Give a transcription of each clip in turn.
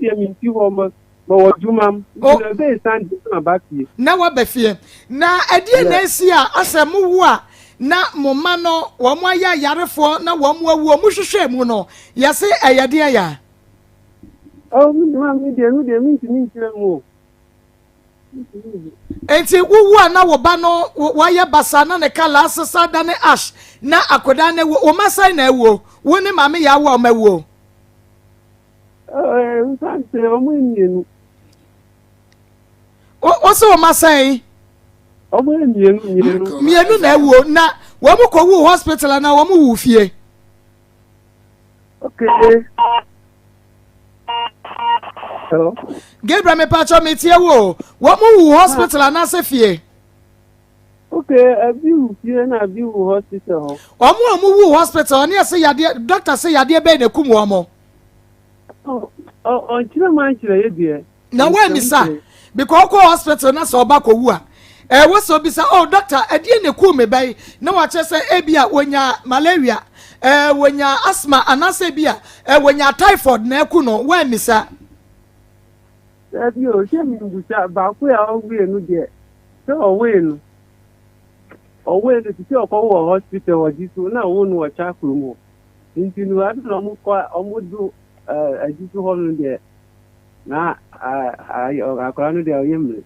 dia mi ti ho mo wo dwumam na be stand na back here na wa be fie na adie na esi a asem wo a na mo ma no wo mo aya yarefo na wo mo awu mo hwehwe mu no yase ayade aya mi ma mi dia mi ntire mu enti wuwu a na wo ba no wa ya basa na ne kala asesa da ne ash na akoda ne wo masai na ewo wo ne mame ya wo mawo nsante o mu nienu o so masai o mu nienu mienu na ewo na wo mu ko wu hospital na wo mu wu fie okay hello Gabriel me pacho me tie wo mu wu hospital na se fie okay abiu fie na abiu hospital ho mu wu hospital na say yade doctor say yade be na kum wo mo chira man chira ye die na we mi sa because ko hospital na so ba ko wu a wo so bi sa oh doctor adie na kum me bai na wa che say ebia wonya malaria wonya asthma anase bia wonya typhoid na eku no we mi sa abiu che mi ngusa ba ko ya owe nu die so owe nu ti o ko wo hospital o jisu na wo nu o cha kuru mu ntinu adu no mu ko omudu ajisu ho nu die na akora nu die o yemle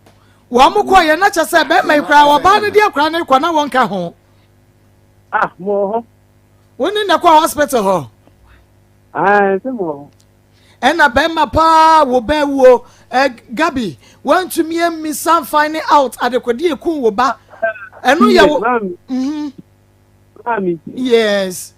wo mu ko ye na che se be mai kra wo ba ne die kra ne ko na won ka ho mo ho woni na ko hospital ho se mo ho ena be ma pa wo be wo Gabi want to me some finding out adekodi ekun wo ba enu ye wo mami yes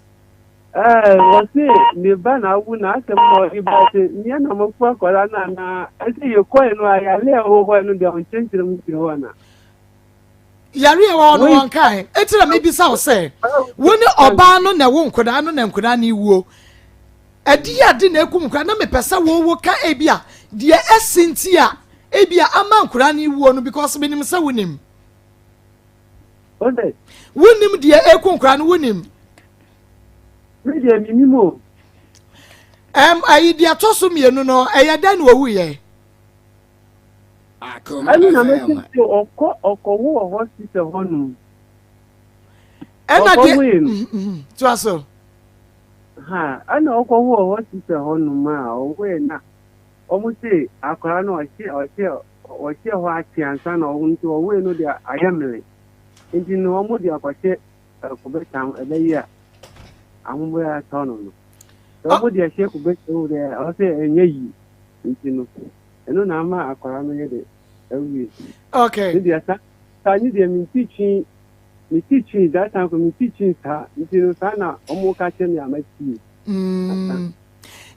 wọ́n sì ní bá náà wú náà ṣe mọ ibà ṣe ní ẹ̀nà mo fún ọkọ̀lá náà ẹ̀sìn yìí kọ́ ẹ̀nu àyàlẹ́ ọ̀họ́ ẹnu dẹ̀ ọ̀n chẹ́ńchẹ́rẹ́ mu fi wọ́n náà. Yàrá ìwọ ọ̀nà wọn ká ẹ̀ etí rẹ̀ mi bí sá ọ̀sẹ̀ wọ́n ní ọba no na ẹ̀wọ̀ nkọ̀dá no na nkọ̀dá ní ìwúo ẹ̀dí yà dín náà ekú nkọ̀dá náà mẹ̀pẹ̀ sẹ́ wọ́n wọ́ ká ebi a deɛ ẹ̀sìn ti a ebi a ama nkọ̀dá ní ìwúo no because mi nim sẹ́ wọ́n nim. Wọ́n nim deɛ ekú nkọ̀dá no wọ́n nim. Media minimo. Ayi dia toso mienu no eyeda na owu ye. Akoma. Ani na mesi okowo hospital honu. Ena dia to aso. Ha, ana okowo hospital honu ma owe na. Omusi akora na oche ho atiansa na ohunti owe no dia ayamele. Nti no omo dia kwache kobetam ebeya. Ambo ya tono no. Obo dia sheku beto de o se enye yi. Ntino. Eno na ama akwara no ye de ewi. Okay. Dia sa ni dia mi teaching that time mi teaching sa ntino sa na omo ka che mi amati.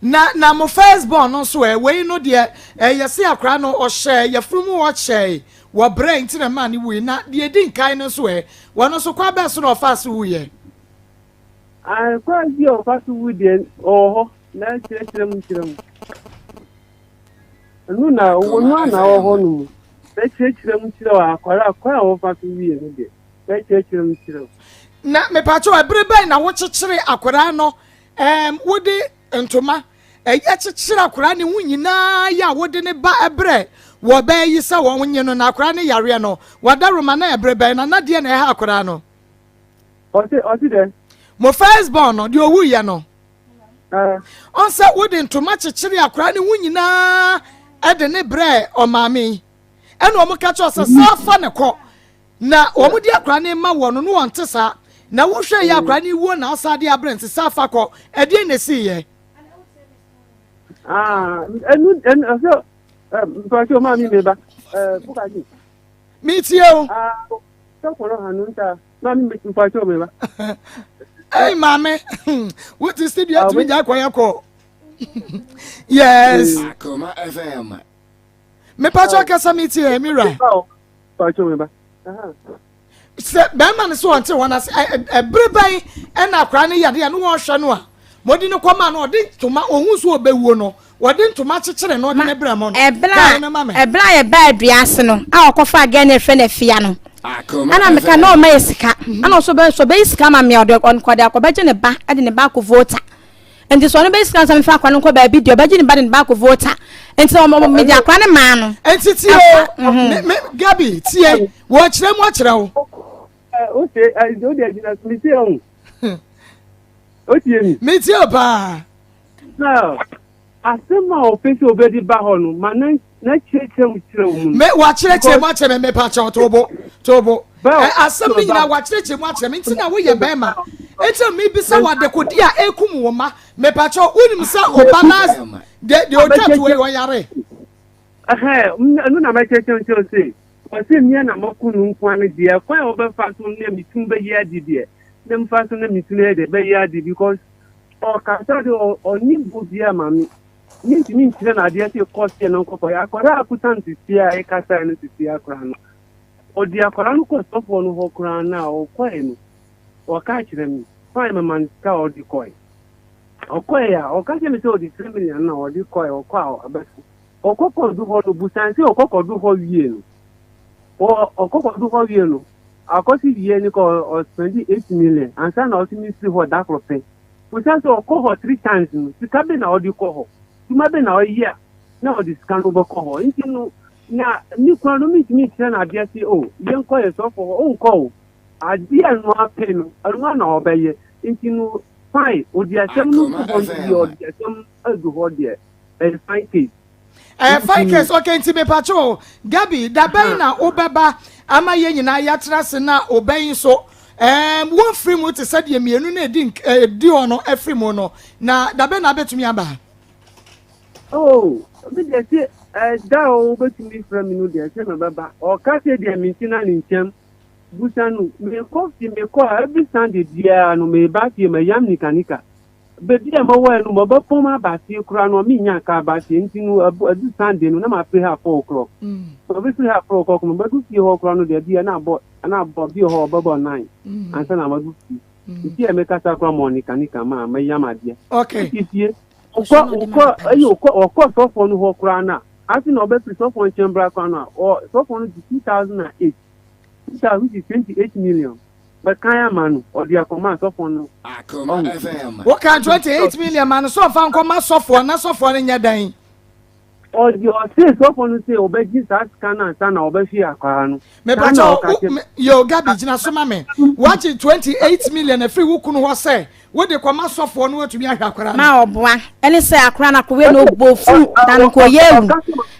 Na mo first born no so we no de yesi akwara no o hye ye frumu o hye wo brain ti na man ni wi na de di nkai no so wono so kwa be so no fast wu ye. Kwa hiyo fast food oho na chirem nuna wonwa na oho nu na chirem akwara kwa o fast food no de na chirem na me pacho ebrebe na wo chichire akwara no wodi ntoma eye chichire akwara ne wunyina ya wodi ne ba ebre wo ba yi sa wo wonye no na akwara ne yare no wadaroma na ebrebe na de na ha akwara no osi de mo first born no de owu ya no on say wodi ntoma chichire akwara ne wunyina ede ne bre o maami ene o mo ka cho se safa ne ko na o mo di akwara ne ma wo no no won tesa na wo hwe ya akwara ne wuo na asade abrent safa ko ede ne si ye enu so mpacho ma mi beba bukaji mi tie o so ko no hanunta na mi mpacho beba hey mama what is the you to ja kwaya yes Akoma FM me pacho kasa mi tie mira mpacho beba se be man so onte wona ebreban e na akra ne yade no won hwe no a modi ne koma no odi toma ohun so obewuo no wodi ntoma chechire no odi ne bramo no ebla ye ba aduase no a okofa aga na hwe na fia no ana meka no ma esika ana so be esika ma me odi on kwade akobaje ne ba ade ne ba ko voter and this one base can some fact one ko ba bi de obaji ni ba de back voter enti o media kwa ne ma no enti tie Gabi tie wo kire wo o se o de agina mi tie o o tie mi me tie ba na asema o pese obedi ba ho no ma na chire mu me wa chire mu akire me pa cha tobo asem ni na wa chire mu akire me nti na wo ye be ma enti mi bi sa wa de kodi a ekum wo ma me pa cha unim sa obana de o tatu we won yare no na ma chire se o se mi na makunu nkwa ne de kwa o be fa so ne mitum be ya di de dem fa so ne mitum de be ya di because o ka sa de o ni bu bia ma mi ni ntire na de se cost no ko ya kwara akutanti sia e ka sa no sia kra no o di akwara no ko sofo no ho kra na o kwai no o ka kire mi fine man ska o di koi o kwai ya o ka se mi se o di 3 million na o di koi o kwa abefu o kokko du ho no busan se o kokko du ho wie no o kokko du ho wie no akosi wie ni ko o spend 8 million ansa na o si mi si ho da kro pe busan se o ko ho 3 times no sika be na o di ko ho tuma be na o yia na o di scan over ko ho nti no na ni kwa no mi tire na dia si o yen ko ye so for o nko adi anu ape no anu na obeye nti no fine o di asem no ko di o di asem adu ho de fine case fine case okay nti me pacho Gabi da ben na obeba ama ye nyina ya trase na oben so one free mo te said ye mienu na di ono free mo no na da ben na betumi aba oh be dey say da o betumi from me no dey say na baba o ka say dey mintina ni nchem busanu me ko every Sunday dia no me ba tie me yam nikanika be dia mo wa no mo ba poma ba tie kura no mi nya ka ba tie ntinu adu Sunday no na ma pray her 4 o'clock so be pray her 4 o'clock mo ba du tie ho kura no dia na bo bi ho baba 9 ansa na ma du tie me ka sa kura mo nikanika ma yam ade okay tie Of course, so for no Hokrana. I think no better so for Chambra Kana or so for 2008, 28 million. But Kaya man or the Akoma so for no Akoma FM. What can 28 million man so far come so for na so for in your day? Or you say so for no say obey Jesus Kana and Sana Obeshi Akano. Me pacho yo Gabi jina so mame. Watch 28 million a free wukunu wa say. What the come so for no to be akwara. Ma oboa. Ene say akwara na ko we no bofu dan ko yewu.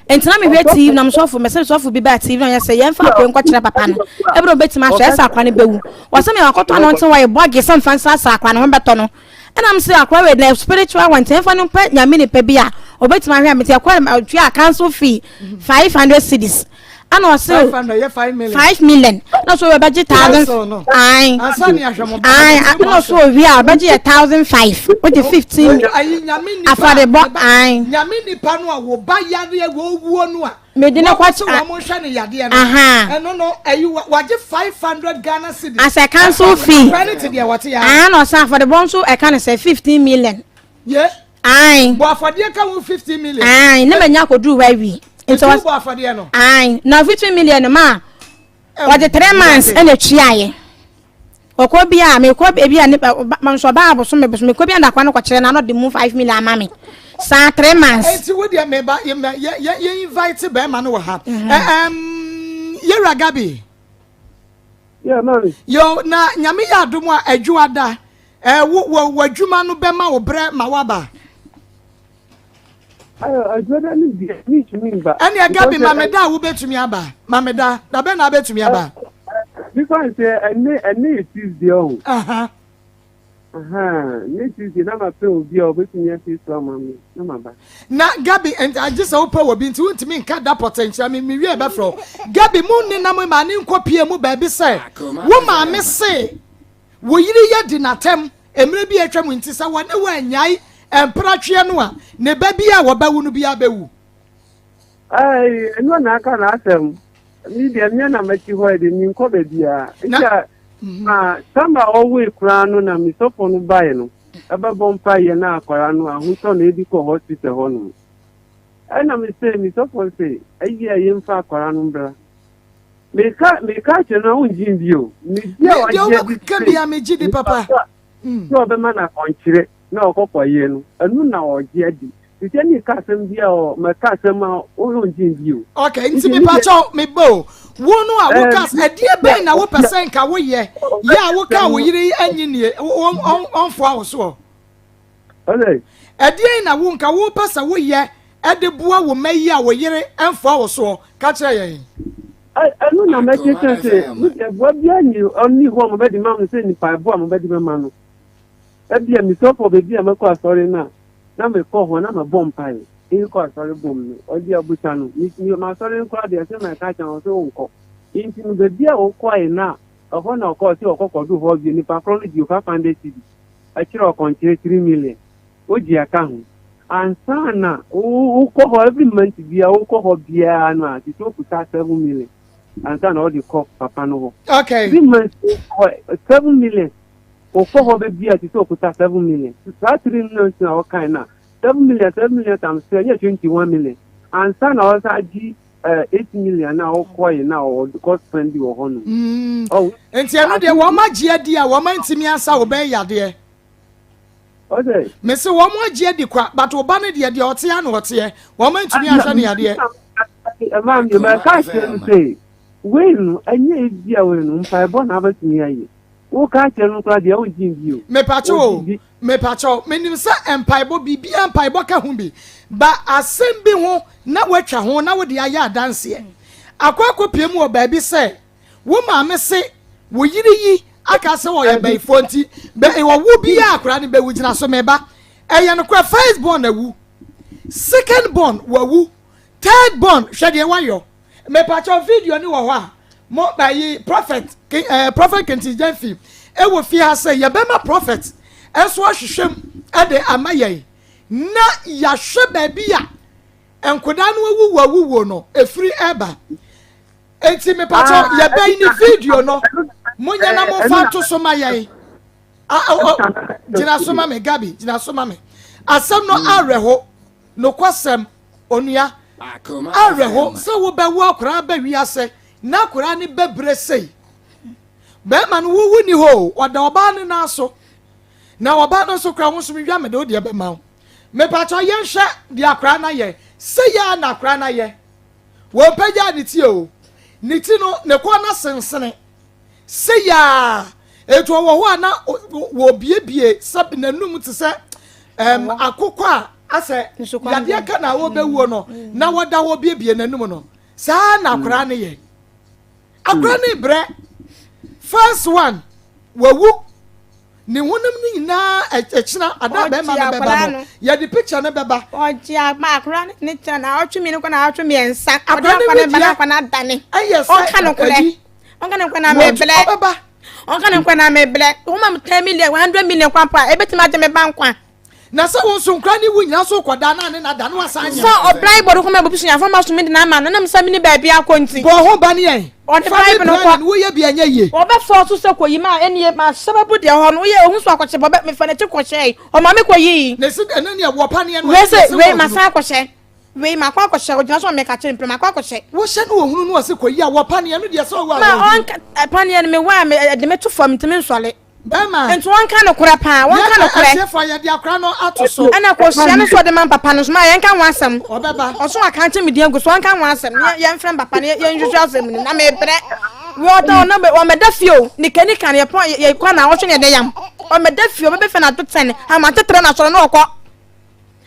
Entina me hwe TV na so for me say so for bi ba TV na say yen fa ko nkwa kire papa no. Ebro betima hwe say akwara ne bewu. Wo say me akoto no ntin wa ye boage sam fansa sa akwara no beto no. And I'm say akwara we na spiritual one ten fa no pa nyame ne pa bi a obetima hwe ameti akwara twa council fee 500 cedis. And also 5 million. No, so budget 1,000. I no so we are budget 1,005 with the 15. Affordable. Nyamini panwa wo ba yare wo wuo no a. Me dey na kwat mo hwa ne yade no. No ayi waje 500 Ghana cedis. As a council fee. Penalty dey what ya. No so for the bond so I can say 15 million. Yeah. But for dey ka 15 million. Na me nya ko do why we. Into what for there no? Now 15 million ma. What the 3 months and the chiaye. Oko bia me ko bia ne man so ba abo so me ko bia ndakwa no ko kire na no de mu 5 million mama me. Sa 3 months. Enti wo dia me ba ye invite be ma no wo ha. Yera Gabi. Yeah, man. Yo na nyame ya adom a adwuada. Wo adwuma no be ma wo bre ma waba. I don't need to mean but any Gabi mameda wo betumi aba mameda da be na betumi aba this one say any Tuesday on next Tuesday na ma pay obi o betumi afi so mama na ma ba na Gabi and I just hope we be nti ntimi nka that potential me wie be fro Gabi mu ni na mo ma ni nkopie mu ba bi say wo ma me say wo yiri ye di natem emre bi atwa mu nti sa wone wo anyai empratwe no a ne ba bi a wo ba wu no bi abewu no na aka na asem ni de nya na machi ho de ni nko ba bia ya na samba owe kura no na mi sofo no bae no aba bompa ye na akwara no ahuto na edi ko hospital ho no ana mi say mi sofo say ayi ayi mfa akwara no bra me ka che na unjin bio mi dia wa je ka bia me gidi papa so be mana konchire na okoko ye no enu na oje adi ti ni ka sem bia o me ka sem a o yo njin bi o okay nti me pa cho me bo wo no a wo ka adie ben na wo percent ka wo ye ya wo ka wo yire anyi ne on fo a wo so ole adie na wo nka wo pesa wo ye ede bua wo mayi a wo yire enfo a wo so ka kire ye enu na me che se ni e bua bia ni oni ho mo be di ma mo se ni pa bua mo be di ma no e bia mi so for be bia me ko asori na me ko ho na ma bom pai e ko asori bom ni o dia buta no ni ma asori ko de se ma ka chan so nko inti no be bia o ko ai na o ho na ko ti o ko du ho bi ni pa kro ni di 500 cedi a kiro kon 3 million o ji aka ho ansana o ko ho every month bia o ko ho bia no ati to puta 7 million ansana o di ko papa no ho okay 3 months 7 million o ko ho be bia ati to puta 7 million that 3 million na o kan na 7 million times 21 million ansana o sa ji 8 million na o ko na o ko spend wo ho no oh enti anu de wo ma gie di a wo ma ntimi asa wo ben yade okay me se wo ma gie di kwa but wo ba ne de o te anu o te wo ma ntimi asa ne yade mam de ma ka say wenu anye bia wenu mpa bo na abatumi aye wo ka no kwa de o jin bio me pacho menim se empaibo bibia empaibo ka hu bi ba asem bi ho na watwa ho na wo de aye adanse akwa piem wo ba bi se wo ma me se wo yiri yi aka se wo ye bai fonti be e wo wu bi akura ne be wu gina so me ba eye no kwa first born na wu second born wa wu third born hwede wa yo me pacho video ni wo ho a mo ba yi prophet contingent film e wo fi ha se ye be ma prophet enso ahwehwem ade amaye na ya hwe ba bia enkoda no wawu no efiri eba enti me pacho ye be ni video no munya na mo fa to so maye jina so ma me gabi jina so ma me asem no areho no kwasem onua areho se wo be wo akura ba wi ase na akura ni bebre sei be man wo ni ho oda oba ni na so na oba no so kra wo so mi wi amede o de be ma me pacho ye hwe de akura na ye se ya na akura na ye wo pagya ni ti o ni ti no ne ko na sensene se ya eto wo ho na wo biebie sabi na num ti se akoko a ase yade aka na wo bewuo no na woda wo biebie na num no sa na akura ne ye akura ne bre first one wawu ni wonam ni na echina ada be ma be ba no ya di picture na be ba oji agba akura ni tena na otwumi ni ko na otwumi ensa akura ni ba na kwa na dane o ka no kule onka ne kwa na meble onka ne kwa na meble wo ma 10 million 100 million kwa pa ebetima je me bankwa na se won so nkra ni wunya so koda na ne na da no asanya so obrai bodo ko me busu nya fama so me na ma na msa me ni ba bia konti bo ho ba ne yen on the five no kwa wo ye bia nya ye wo be for so se koyi ma enie ma sababu de ho no wo ye ohun so akoche bo be me fa na ti koche o ma me koyi ne se ena ne wo pa ne no we ma sa akoche we ma kwa akoche o jina so me ka che mpre ma kwa akoche wo hye no ohunu no se koyi a wo pa ne no de so wa ma on pa ne me wa me de me to fam ntimi nsole bema ento won ka no kura pa won ka no kura asefo ya de akra no atoso ana ko hia ne so de man papa no so ma yen ka ho asem obeba oso aka nche me diangu so won ka ho asem yen frem papa ne yen hwehwe asem ni na me bre we odo no be o me da fio ni kanika ne ye kwa na wo hwe ne de yam o me da fio be fe na to 10 ha ma tetre na so no ko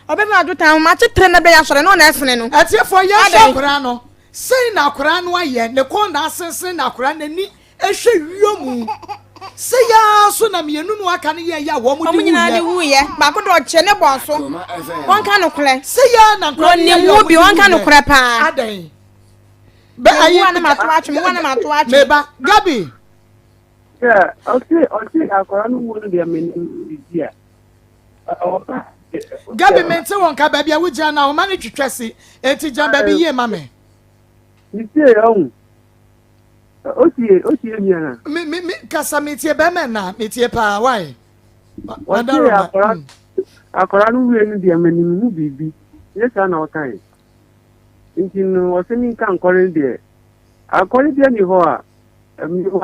o be na do tan ma tetre na be ya so no na esene no asefo ya so akra no sei na akra no aye ne ko na asensen na akra na ni ehwe wiomu se ya so na mienu no aka ne ya wo mu di wu ye ba ko do che ne bo so won ka no kure se ya na kure ni mu bi won ka no kure pa adan be ayi wana matu achu meba gabi yeah okay akora no wo no de ameni dia gabi mente won ka ba bia wo gya na o ma ne twetwese enti gya ba bi ye ma me ni tie on Otie miana. Me kasa metie be me na metie pa why? Wadaro akora no we ni dia mani mu bibi. Yesa na okai. Nti no oseni kan kore de. Akore de ni ho a mi ho.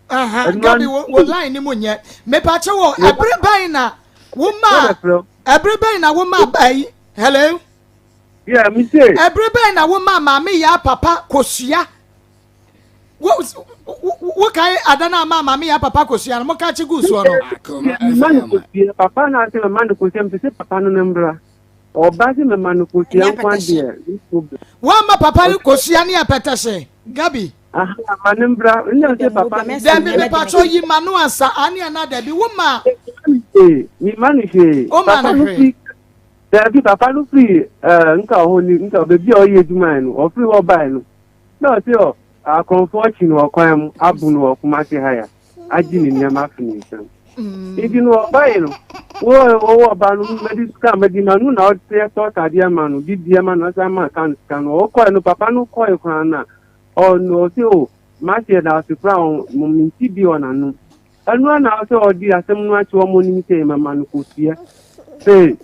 Gabi wo line ni munye me pa che wo everybody na wo ma everybody na wo ma bai hello yeah me say everybody na wo ma me ya papa kosua wo kai adana ma me ya papa kosua no mo ka che gu so no man kosua papa na se man kosua me se papa no nembra oba se me man kosua kwan dia wo ma papa kosua ni apetese Gabi manembra nya se papa dem me pacho yi manu ansa ani another bi wo ma mi manu she papa no fi Dabi papa no fi nka ho ni nka bebi o ye djuma no o fi wo bai no na se o akonfo chi no kwan mu abu no kuma se haya aji ni nyama fini san ibi no bai no wo ba no medi ska medi na nu na o te to ta dia ma no di dia ma no sa ma kan o ko no papa no ko e kwan na o no se o ma se na se fra o mo minti bi ona no anu na se o di asem no achi o mo ni se mama no ko sia se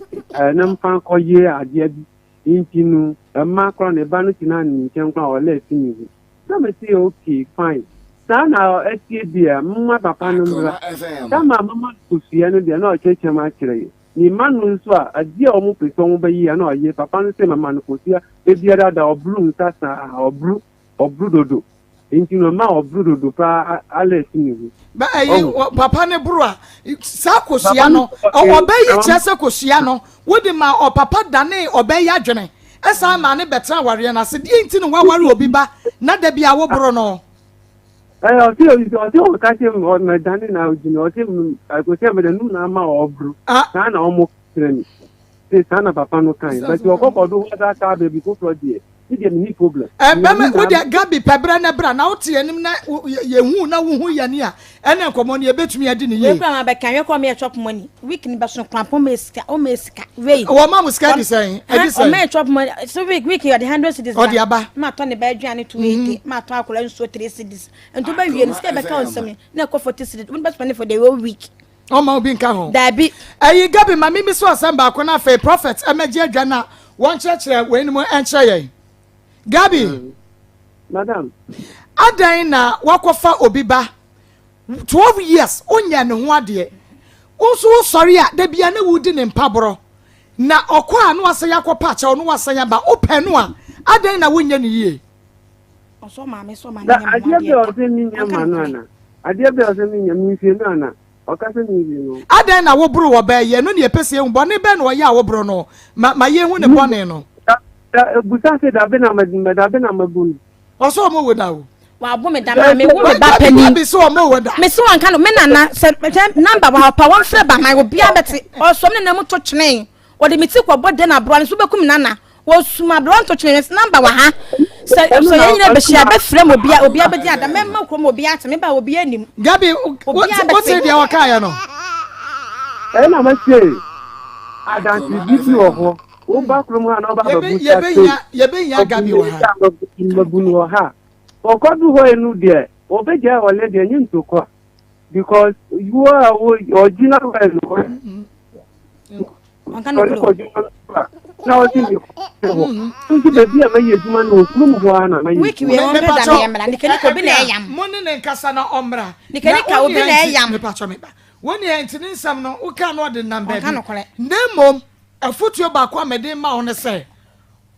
nam fan ko ye ade bi intinu ma kro ne ba no tina ni chen kwa o le tini bi na me se okay fine sa na etie bia mma papa no mra kama mama ko sia no de na o cheche ma kire ni manu nso a ade o mo peso mo ba yi na o ye papa no se mama no ko sia e bia da o blue ntasa o blue dodo intinu ma o blue dodo pa ale tini ba papa ne bro a sa kosia no obayi chese kosia no wodi ma o papa dane obayi adwene esa ma ne betra ware na se die ntinu wa ware obi ba na da bia wo bro no o ti o ka se o na dane na ojini o ti kosia me de nu na ma o bro na na o mo treni se sana papa no kan but o ko do wa ka baby ko pro die ide ni problem bema wo de Gabi pebra na bra na wote enim na ye hu na wo hu ye ne a ene nkomo ne ebetumi ade ne ye we bra be kan we ko me chop money week ni be so krampo meska o meska we wo ma muska di sen edi sen o me chop money so week you the 100 cedis o di aba ma to ne ba aduane 280 ma to akola nso 3 cedis ento ba wie ni ska be ka onsem na ko 40 cedis we be spend for the whole week o ma obi nka ho Dabi ayi Gabi ma mi so asamba ko na fe prophet amaji adwana won chechire we ni mo enche ye Gabi madam adan na wakofa obi ba 12 years onya ne ho ade unso sori a da bia na wudi ne mpaboro na okwa anu ase yakopa cha onu wasanya ba openu a adan na wonya ne yie so ma me ade be o se ni nyama no ana ade be o se ni nyama nfie no ana o ka se ni bi no adan na wo buru wo ba ye no ne epese hu bo ne be no ya wo buru no ma ye hu ne bone no busa se da be na mabun o so mo woda o wa bo me da ma me wo me ba pani me so mo woda me so an kan me nana number wa pa won fe ba my obi abeti o so me na mu to twene o de meti kwa bode na bro so bekum nana wo suma bro to twene number wa ha so ye nyina be hia be frem obi abedi ada me ma krom obi ate me ba obi anim Gabi what say dia waka ya no na ma say adanti bibi oho o ba krom ha na ba babu ye be nya Gabi wa ha mabun wa ha o ko du ho enu de o be je o le de nyin to ko because you are original well on kan no na o ti mi so ti be bia ma ye duma no krum ho ana ma ye week we on da na yamra ni kan ko bi na yam mo ne nkasa na omra ni kan ka obi na yam me pa cho me ba woni e ntini nsam no wo ka no de number bi nemom afutuo ba kwa mede ma one se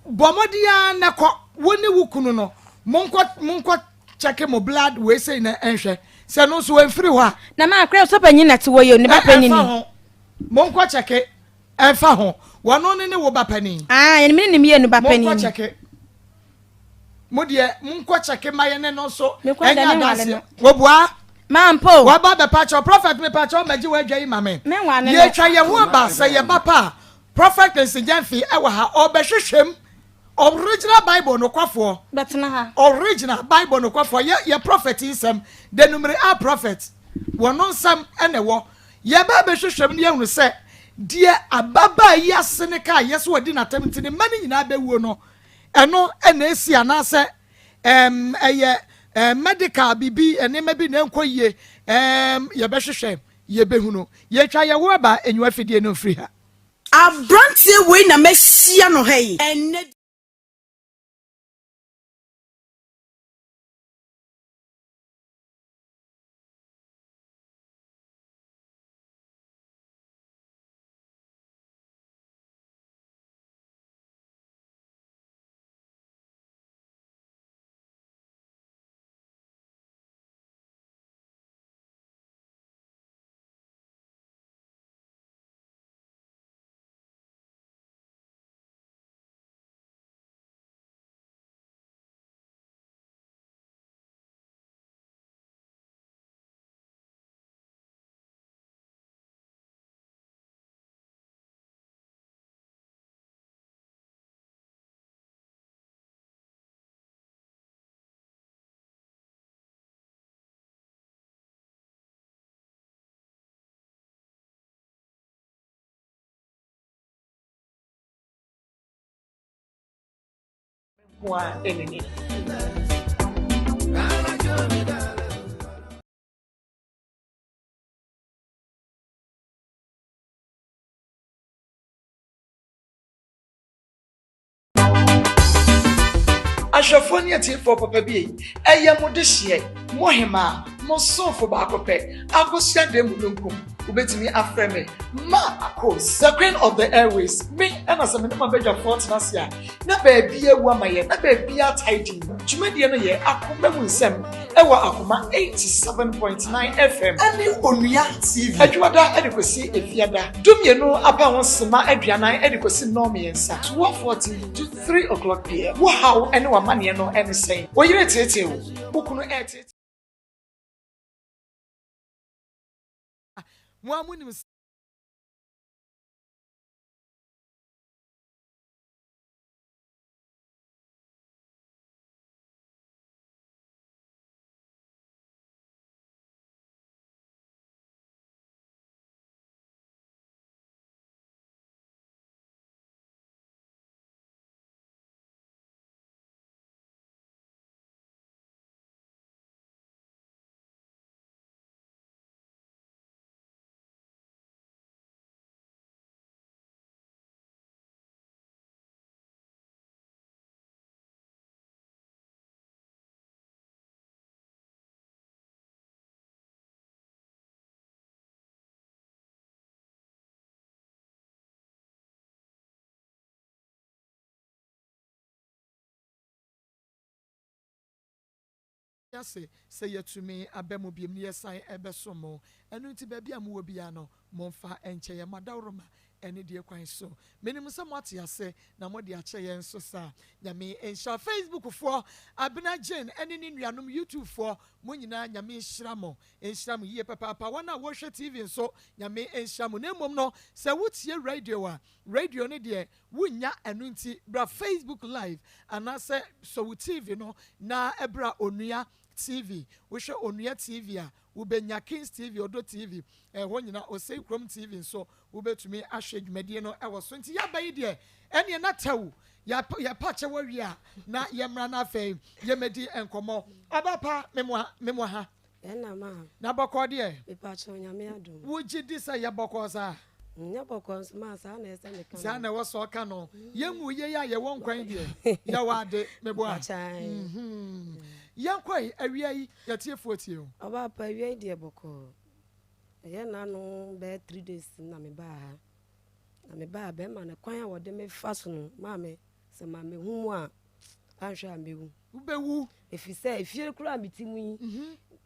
bomodia na ko woni wukunu no monko check mo blood we say na enhwe se no so enfiri ho a na ma akra so panyi na te wo yo ni ba panyi ni monko check enfa ho wono ne wo ba pani ye ni me ni ba pani monko check modie monko check maye ne no so enya dase wo bua mampo wa ba be pacho prophet me pacho maji wa dwai mame ye twa ye ho ba se ye ba pa prophet nsijanfi e wa ha obehwehwem original bible no kwafo betena ha original bible no kwafo ye prophet isem the numere a prophet wono nsam ene wo ye ba behwehwem ne ehunu se die ababa yase ne ka yeso wadi na tamtini mani nyina bewuo no eno ena esi anase eye medical bibi enema bi na enkoyie ye behwehwem ye behunu ye twa ye wo ba enwa fidie no free ha abrantie we na mesia no hey One enemy. Ashafonia tea for Papa B. Aya modishie, Mohima, Moson for Bakope, Agosia de Mulunkum, Ubetimi Afreme, Maa Akos, the queen of the airways, me and as a minimum bed of Fortnasia, Nabe be a woman, Nabe be a tidy, Jumediana ye, Akoma Munsem, Ewa Akoma 87.9 FM, and in Onia TV, Edwada Adequacy, Efiada, Dumiano, upon Sima Adriana, Adequacy Nomi and Sat, 1:40 to 3 o'clock p.m. Wow, anyone money no anything. What you at it? Who can eat it? Say you to me, a bemobium near sign ebesomo, and unti baby a muobiano, monfa and chaya madaroma, and dear quite so. Minimum somewhat ya say, Namodi Achaya and Sosa, Yami and Sha Facebook for Abena Jen, and in Yanum YouTube for Munina Yami Shramo, and Shram ye papa, one watch TV and so Yami and Shamu no, say what's your radio? Radio Nidia, Wunya and Unti, bra Facebook Live, and I say so TV no, na ebra onia. TV, we show Onia TV, Ubenya Kings TV, Odo TV, and when you know, or say Chrome TV, so Ube to me, Ashage Mediano, I was 20 years by dear, and you're not tell ya patch a warrior, not Yamrana fame, Yemedi and Como, Abapa, Memoha, and Nabako dear, a patch on your meadu. Would you decide Yabokosa? Yabokos, Mass, and Sana was so cano. Young, you won't cry, dear. You are the Meboa. Young quay, a rea, your tear for you. About a rea, dear Boko. A young no bed 3 days in Namiba. Namiba, Beman, a choir what they may fasten, Mammy, so Mammy, whom I shall be woo. If you say, if you're crying between me,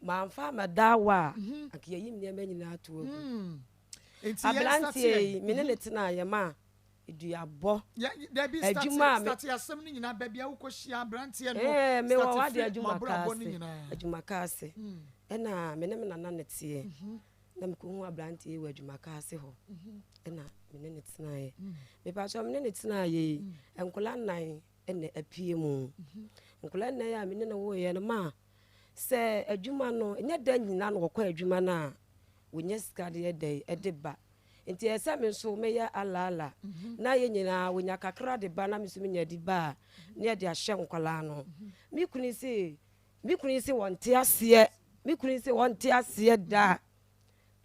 my farmer dawa, I can hear him near many not to. Ablantie, Minetina, Yama. Do ya bo? Yeah, there be some in a baby. And me what they do Makase. And Menemana Nanetie. Nam Kuma Blanty, where you Macase ho. And Minetina. Me patch of Minetina ye, and Colanai, and a PM. Colana, Minena way and a ma. Say a Jumano, and yet then none or quite Jumana. We just got a day at the back. Inti esame so meya alala na ye nyina wonya kakra de ba na misumi di ba ne de ahye nkwala no mi kuni se wonte ase da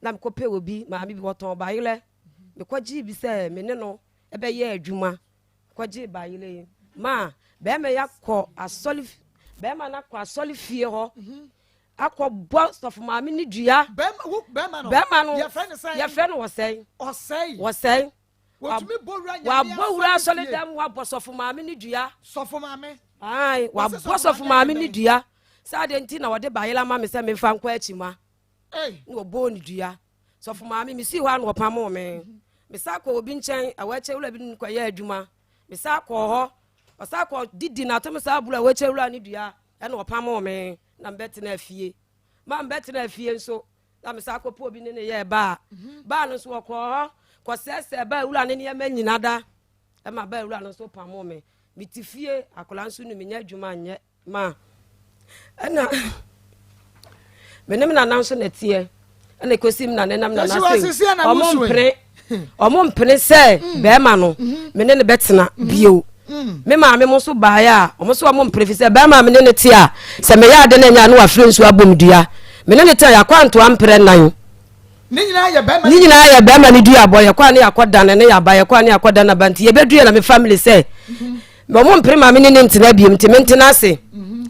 na mkope obi ma mi bi woton ba yele me kwaji bi se me ne no ebe ye adwuma kwaji ba yele ma be me yakọ asoli be ma na kọ asoli fie ho akọ boss of mama ni dua bema no your friend was saying what me bowra solidam wa boss of mama ni dua so for mama ai wa boss of mama ni dua sa de nti na wode bayela mama se me fa nkwa achima no bo ni dua so for mama mi si wa no pamo me sa ko obi nchen awache wula bi nkwa ya adwuma me sa ko ho o sa ko didi na to me sa bula awache wula ni dua e no pamo me na mbeti na afie ma mbeti na afie nso na me sa kopo obi ne ye ba no so ko sese ba wura ne ye manyina da e ma ba wura no so pamo me mitifie akola nso no menya adwuma nye ma ana menem na nanso na tie ana kosim na nenam na naso omo mpene se be ma no me ne betena bio me ma me mo so ba ya o mo so mo mprefise ba ma me ne te a se me ya de na nya no afre nsu abomdua me ne te ya kwanto ampre nan ni nyina ya ba ma ni dua boy kwa ne yakoda ne ya ba ya kwa ne yakoda na banti ye bedua na me family say me mo mpre ma me ne ntina biem te me ntina ase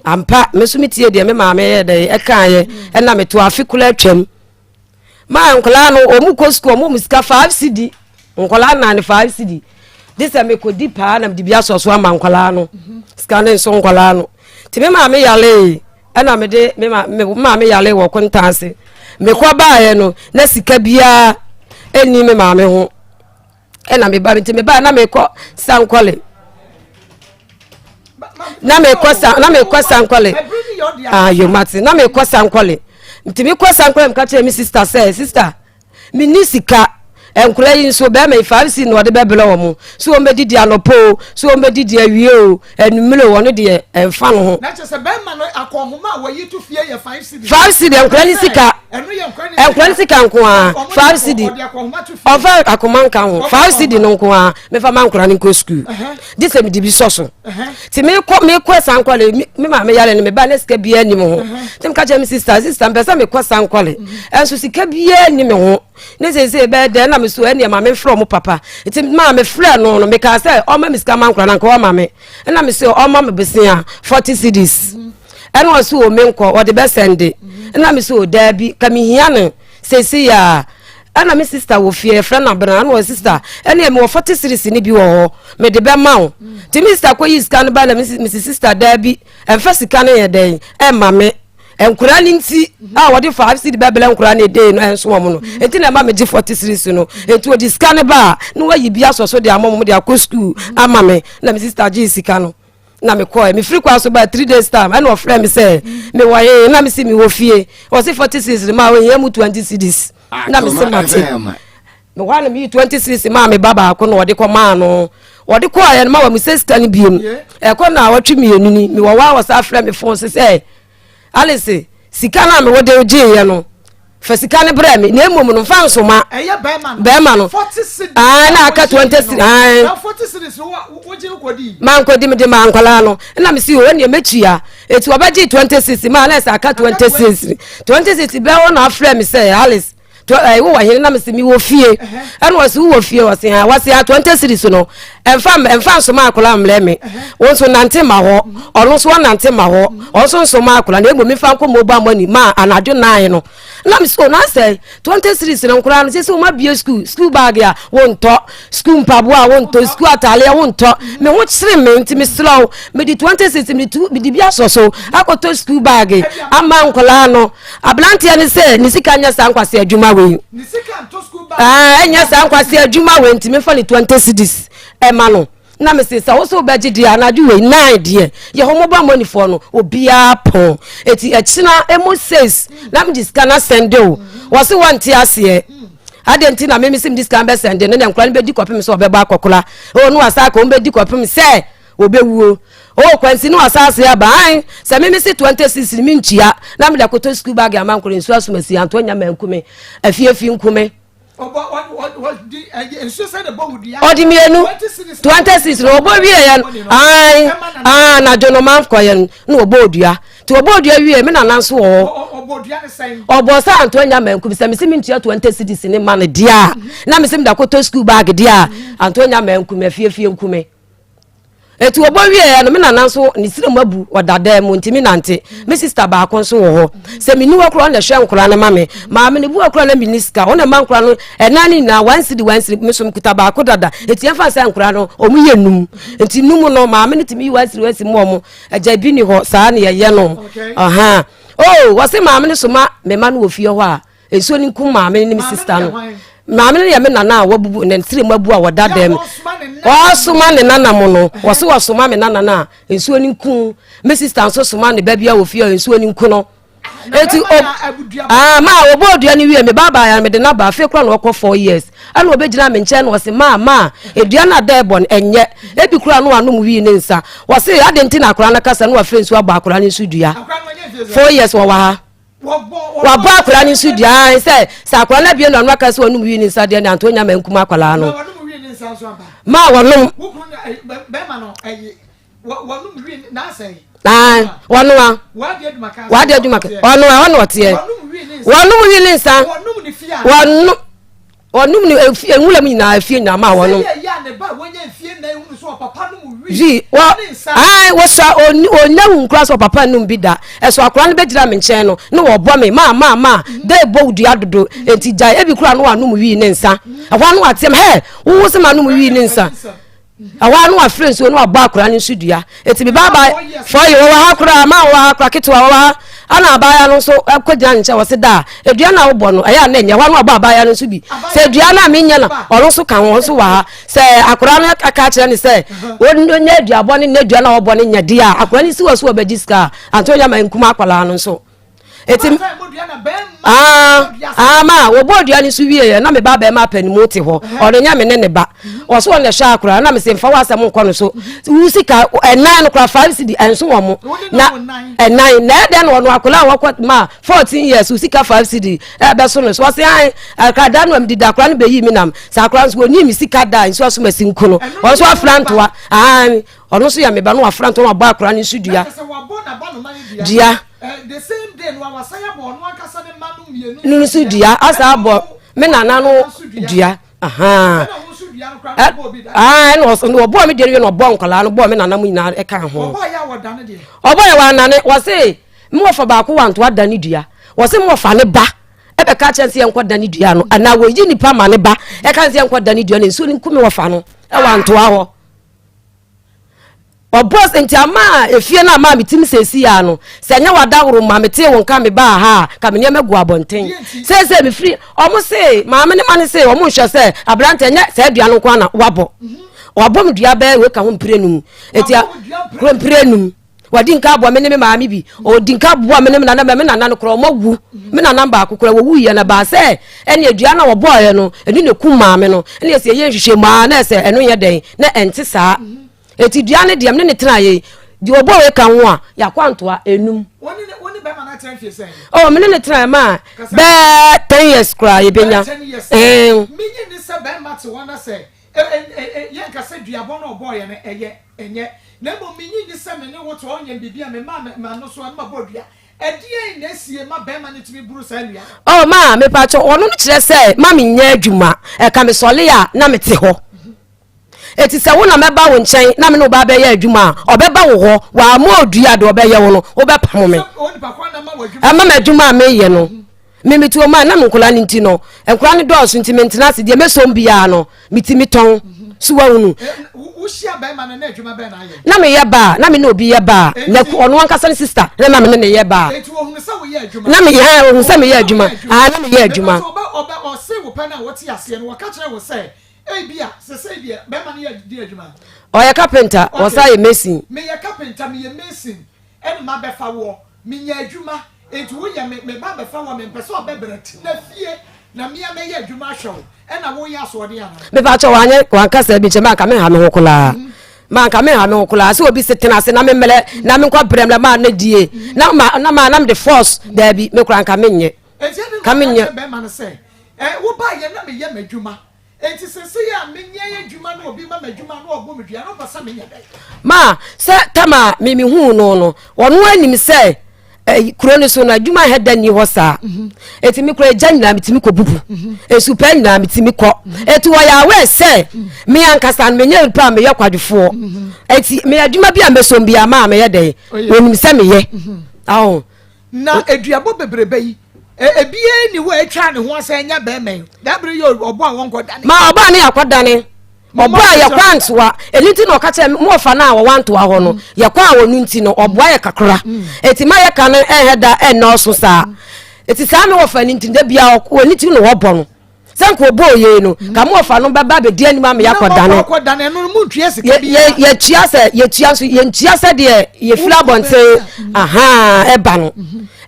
ampa me so mitie de me ma me ye de e kan ye e na me to afikula atwam ma nkola no o mu ko school mo musika 5 cd nkola na ne 5 cd this me ko di pa na me di bia so ama nkola no scanning so nkola no ti me ma me yale e na me de me ma me yale wo kontanse me ko ba ye no na sika bia eni me ma me ho e na me ba me na me ko sankole na me ko sankole yo mati na me ko sankole ntimi ko sankole mka che mi sister say sister mi ni sika enkura yin so be me 5c no de bebele wo mu so o medidi anopo so o medidi awie o enumle wo no de enfa no ho na che se be ma no akohoma wo yi to fie ye 5c de enkura ni sika enkura ni sika nko a 5c de ofa akoma nka ho 5c de no nko a me fa mankura ni ko school this me di bi soso ti me ko sankwale me ma me yale ni me ba na sika bia ni mo ho tim ka che mi sister mpesa me ko sankwale enso sika bia ni me ho ne se be de na me so ene ma me from papa iti ma me frɛ no me ka say o ma me sika mankura na nka o ma me na me say o ma me besia 40 cedis ene o so o me nko o de be sende na me so da bi ka me hia no se ya ana me sister wo fie frɛ na bra na o sister ene me wo 40 cedis ni bi wo me de be ma wo ti me sister ko yi sika no ba na me sister da bi emfa sika no ye den e ma me enkura ni nti a wodi 5 cd bebele enkura ni dey no enso mo no enti na ma me 40 series no enti odi scan ba no wayi bia so de amom de akọ school ama me na me sister ji sika no na me call me free kwa so ba 3 days time and of friend me say me waye na me see me wo fie o say 40 series ma we yam 20 cds na me say mate me wan me 20 series ma me baba akọ no wodi ko ma no wodi ko aye ma wa me say scan biem e ko na watwi me enuni me wa sa friend me phone say Alice, sika na me wode oje ye no. Fa sika ne bra me, na emom no fa nsoma. Eye be ma no. 40 cedi. Na aka 20 cedi. Na 40 cedi so woje ukodi. Man kodi me de man kwala no. Na me si o ne mechia. Eti obaje 20 cedi, ma Alice aka 20 cedi. 20 cedi be won afre me say Alice. Wo wa hene na me si mi wo fie. Eno wasi wo fie wasi ha. Wasi ha 20 cedi so no. Emfa nsoma akola amle me. Wonso nante ma ho. Ono so nante ma ho. Onso nsoma akola na egbo mi fa nko mobile money ma anadwo 9 no. Na me so na say 20 series no nkura no se o ma bie school bag ya wonto school mpabo a wonto school atale wonto me ho kire me nti me slow me di 20 series me di bia so akoto school bag ama nkola no ablante ne se ni sika nya sa nkwase adwuma we ni sika nto school bag enya sa nkwase adwuma we nti me fa ni 20 series e ma no na me say wo so beji dia anaju we 9 die ye homo ba money for no obia pon eti echina emo says na me dis kana send o wo se wanti ase adenti na me sim dis kan be send no na nkran be di kopim so obeba akokola o no asa ka o be di kopim se obewuo o kwansi no asa ase aban se me si 26 mi nchia na me da koto school bag amankoro nsu asumasi antonya mankume afiefi nkume odi mienu 26 no obo wie ya ai na jono man koyen no obo odua ti obo odua wie me na nanso obo odua ne sen obo sa antonya mankum se me simi ntia 26 ne man dia na me sim da koto school bag dia antonya mankum afiefie nkume etu obo wie ya no me na nanso ni sire mabu odada mu ntimi nante me sister ba akonso wo ho se me ni wakro na hwe nkora ne mame ma me ne bu wakro na minister ona man nkora no enani na 1 cedi me so mkuta ba akodada eti afa sa nkora no omu yenum enti num no ma me ne timi 1 cedi mo mo aja bi ni ho saa ne ye no aha oh wase ma me ne so ma me ma no ofie ho a enso ni nkum ma me ne sister no maame ne yame nana wabubu ne ntire mabu a wodadam osuma ne nana mo no wose wasoma me nana na ensuo ni nku me sister nso soma ne babia ofie ensuo ni nku no eti ma obodua ni wie me baba ya me de na ba fe kura no okọ 4 years ana obegina me nche no wose ma edua na da ebon enye ebi kura no anum wie ne nsa wose adenti na kura na kasa no wa friends wa ba kura ni nsu dua 4 years wa ha wa ba akura ni su dia say sa akura na bie no aka so onum wi ni sa dia na antonya mankum akwala no ma wonum wonua wade adumaka wonua wonu ote wonum wi ni nsa wonum ni enwula mi na afie nya ma wonum ji wo so onyahu nkra so papa num bi da eso akora ne begira me nchen no ne wo bo me ma dey bo du adodo enti jai ebi kura no anum wi ni nsa ahwa no atem he wo se ma anum wi ni nsa awa no afre nso no aba akora ne sudua eti bi baba for you wa akora ma wa akora ketwa wa ana abaya no so akogya nche wo se da edua na wo bo no eya na nya wa no abaya no so bi se edua na me nya na oro so kan wo so wa se akora no aka kire ni se wonno nya edua bo ne edua na wo bo ne nya dia akora ni si wo so obagiska antonya ma nkuma akwala no so eti ma wo bodua ni so wie na me baba ma panimu te ho oro nya me ne ba o so ne sha akora na me se mfa wasam nko no so usika enan no kra 5 cd enso wo mo na enan na de no akora wo ma 14 years usika 5 cd e be so no so se an akada no am dida akora no be yi mi nam sa akora so ni mi sika da so so masinko no o so afrantoa ono so ya me ba no afrantoa ba akora ni sudua dia the same day no wasaya bo no akasa ne manu mienu ni sudua asa abo me nana no dua no bo me de no bo nkola no bo me nana mu nyina e ka ho obo ya wodane de obo ya wanane wo se me wo fa ba ko wanto adane dua wo se me wo fa ne ba e be ka chense enko dane dua no ana wo yi nipa ma ne ba e ka se enko dane dua ne so ni nkumi wo fa no e wanto aho obos enti ama efie na ama mitim sesi ya no se nya wadaworo ma mete won ka me ba ha ka me ne megu abonten se me free omo se ma me ne ma ne se omo hwe se abrante nya se dua no kwa na wabo me dua ba we ka ho mprenum enti kro mprenum wadi nka abo me ne me ma mi bi o di nka abo me ne me na no kro omo wu me na namba akokora wo wu ye na ba se ene dua na wo boye no eni ne ku ma me no ene se ye hwehwe ma na se eno ye den na enti saa eti duane de amne ne tena ye di obo we kan ho a ya kwantoa enum woni be ma na tena fie sen oh me ne tena ma be 10 years kra ye benya minyi ni se be ma te wona se ye ka se duabo na obo ye ne enye na mo minyi ni se me ne woto onye bibia me ma no so ma bodua edie na sie ma be ma ne timi buru sa nua oh ma me pa cho ono no kire se ma me nya adwuma e ka me sole ya na me te ho eti se wona meba wo nchen na me no ba be ya adwuma obeba wo ho wa ma odua de obeye wo no obepam me ama ma adwuma me ye no me metu ma na me nkola ni nti no enkola ni do so nti maintenance de me so mbia no mitimi ton suwa wonu wo hia ba ma na adwuma be na ye na me ye ba na me no obi ye ba na ono ankasa ni sister na me ne ye ba eti wo hunu se wo ye adwuma na me ye wo se me ye adwuma na me ye adwuma oba o se wo pa na wo ti ase no wo ka kire wo se bia se bia be ma na di adwuma o ya carpenter o sa ye mason me ye carpenter me ye mason en ma be fa wo me ye adwuma etu wo ye me ba be fa wo me pese obebret na fie na me ya me ye adwuma hwew en na wo ye aso de ana me ba cho wanye wankasa bi chema ka me ha me hokola ma ka me ha me hokola se obi setena se na me mele na me nkwa bremle ma na die na me the force there bi me kura ka me nye ka me nye be ma no se wo ba ye na me ye madwuma enti se ya menye adwuma na obi ma madwuma na obo medua no pasa menye dai ma se tama me hu no wono anim se kroni so na adwuma heda ni ho sa enti me kura gya nyina mitimi ko bubu esu pa nyina mitimi ko eti wo ya we se me ankasa menye pa me yakwadefo eti me adwuma bia mesom bia ma me ye dai wonim se me ye awo na eduabo bebrebe yi ebie ni wo etwa ne ho asa nya be men da bre yo obo awon kodane ma obo ne yakodane obo ayakwantoa eliti no ka che mo fa na wantoa ho no yakwa awonu nti no obo ayakakra eti ma yaka no eheda eno so sa eti sa me wo fa nti da bia oni ti no wo bo no sanko obo ye no ka mo fa no baba be di anima me yakodane no mu ntue sika bia ye tua se de ye fila bonte eba no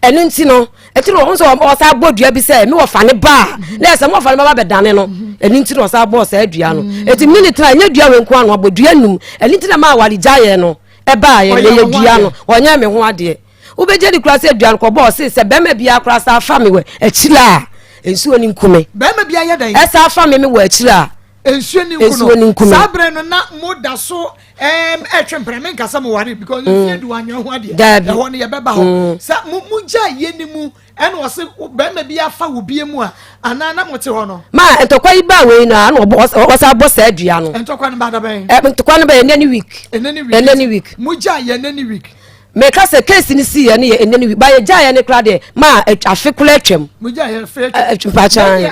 eno nti no etiro onso o sa bodua bi se me wo fa ne ba na se mo fa ne baba be dane no eno nti no sa bo sa adua no eti minute na nya dua we nko anu abodua num eno nti na ma wali jaye no eba ye ye dua no onya me ho ade wo be je di kura se adua ko bo se be ma bia kura sa fa me we akira ensu oni nkume be ma bia ye dan esa fa me we akira ensuo ni nkuno sabre no na moda so etwempreme nkasa mo ware because you do anyo ho ade e ho ne ye beba ho sa mu gya ye ni mu ene wo se be ma bi afa wo bie mu a ana na mote ho no ma entokwa iba we na na wo sa boss adua no entokwa no bada ben entokwa no be any week mu gya ye any week me ka se case ni si ye ne any week ba ye gya ye ne kra de ma afekula atwam mu gya ye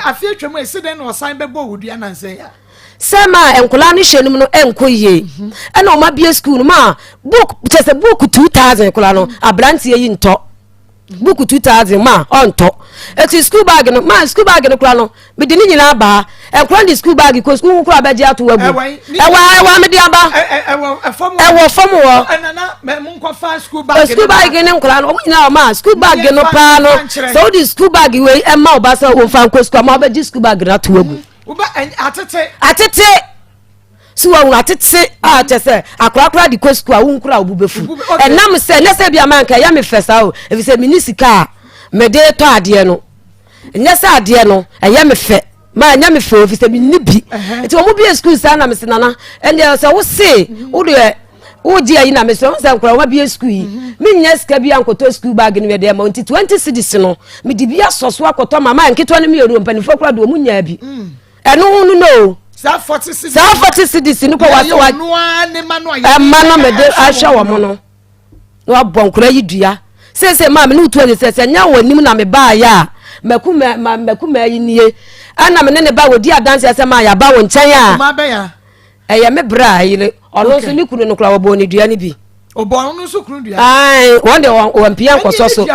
afi atwam e se den no san bebo wodua na nsen ya Sama enkola ni hyenum no enkoye ena o ma bia school ma book chese book 2000 kola no abrantie yi nto book 2000 ma onto eti school bag no kola no me de ni nyina ba enkola di school bag ko school kola ba dia to wagu ewa me dia ba ewa fom wo enana me nko fa school bag ni kola no nyina ma school bag no pa no so di school bag we e ma oba sa o fa nko school ma ba di school bag na to wagu uba atete so wa atete atese akrakra di kwesku a wunkura obubefu enam se nese bia manka ya me fesa o efi se minisika me de to ade no nyesa ade no eya me fe ma nya me fe efi se minibi eti omu bi school sa na me se nana ende se wo se wo de wo di ayi na me se nsa nkura wa bi school yi me nya sika bi ankoto school bag ni me de ma 20 cedis no me di bi asoso akoto mama nketo ne me yoro mpanifo kura do mu nya bi eno no sa 40 cedis ni ko wa mano me de ahwa wo mo no wa bonkura yi dua se ma me no tu ani se nya wanim na me ba ya makuma yi nie ana me ne ba wodi adanse se ma ya ba wo nchen ya ma ba ya eye me bra yi ono so ni kunu no kura wo bo ni dua ni bi obo no so kunu dua ai wonde wo mpia nkoso so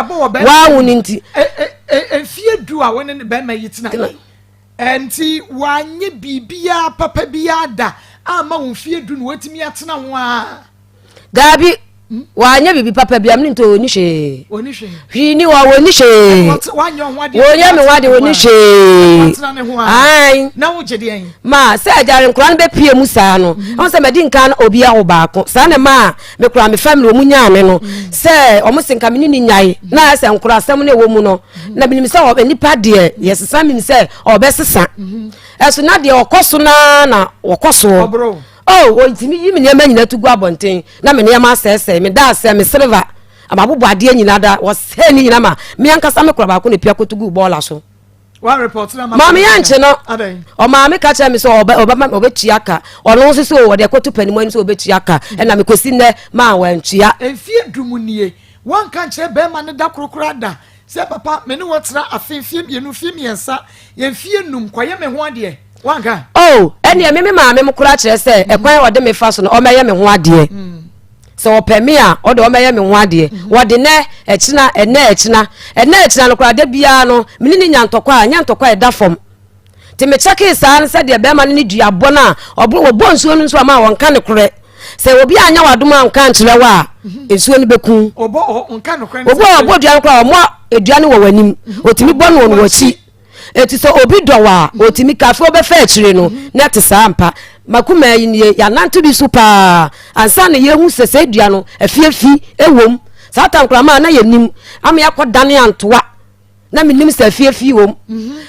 wa wuni nti fie du a woni ne ba ma yi tina enti wanye bibia papa bia da ama wo fie du no watimi atena ho a gabi wanye bibi papa bia me nto oni hwe hwi ni wa woni hwe wanye ho ade wonya me wade woni hwe ai na wo gede en ma se ajare nkura no be pie mu saa no on se medi nka na obi a wo baako saa ne ma me kura me family wo munya me no se omo senka me ni nyai na se nkura asem ne wo mu no na binim se o nipa de yesesa me se o be sesa eso na de okoso na okoso oh wo ntimi yi me ne ma nyina tugu abonten na me ne ma sese me da se me silver ababobo ade nyina da wo se ni nyina ma me ankasa me kura baako ne pia kotugu bola so one report na mama yanche no o mama ka cha me so obetua ka ono so so wo de kotu panimu ani so obetua ka na me kosi ne ma wantua enfie dumunie wan kan kire be ma ne da krokra da se papa me ne wotra afenfie mienu fie miensa yemfie num kwaye me ho ade wanka oh ene me mama me kura kire se ekwan wo de me fa so no o meye me ho ade so opemi a o de o meye me ho ade wo de ne echina no kura de bia no mini ni nyantokwa e da fom ti me cheke saa se de be ma ni duabo na obo nsuo no nso ama won ka ne kure se obi anya wadom an kan kire wa nsuo ni beku obo nka no kure obo duan kura mo eduane wo wanim otimi bo no wo chi eti so obi dowa otimi kafe obefa akire no na te saa mpa makuma yi ne ya nanto bi super ansa ne yehu sese edua no afiefi ewom satan krama na yenim am yakodane antoa na menim se afiefi wom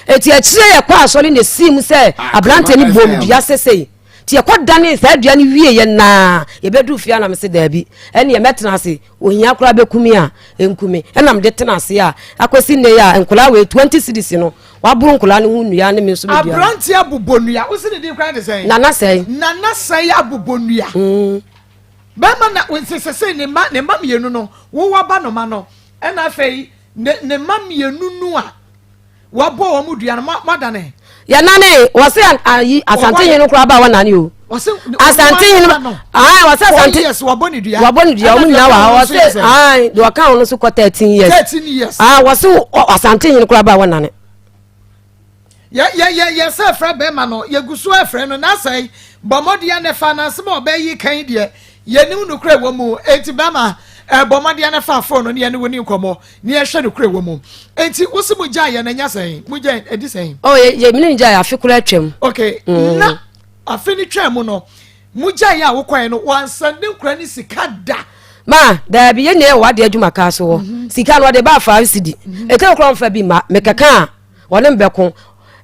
eti akire yakwa asole ne sim se abrante ni bom dua sese ti yakodane se adua ne wie ye na ye bedu fia na mse daabi ene ye metena ase ohia kora bekumi a enkumi ena mde tena ase a akosi ne ya enkola we 20 cedis no waburu nkola ne hu nua ne me so be dia abrante abobonua wo se ne di kra de sen nana sei abobonua bema na wensese ne ma mienu no wo waba no ma no ena fei ne ma mienu nu a wabo wo mu dua no madane ya nane wose ayi asante yin kura ba wanani o asante yin wose asante yes waboni dua o mu nyina wa wose do aka on so 13 years wose asante yin kura ba wanani ya se fra be ma no ye gusu afre no na sai bomodia ne finance mo be yi kan de ye nim no kura wo mu enti be ma bomodia ne fa phone no ne ne woni nkomo ne ye hwe no kura wo mu enti wosi mu ja ye na nya sai mu ja edi sai oh ye mini ja ya fikura twem okay na afini twem no mu ja ya wo kwan no wansande kura ni sika da ma da bi ye ne wa de adwuma ka so wo sika no de ba fa sidi e ka kura mfa bi ma me kaka wona mbeko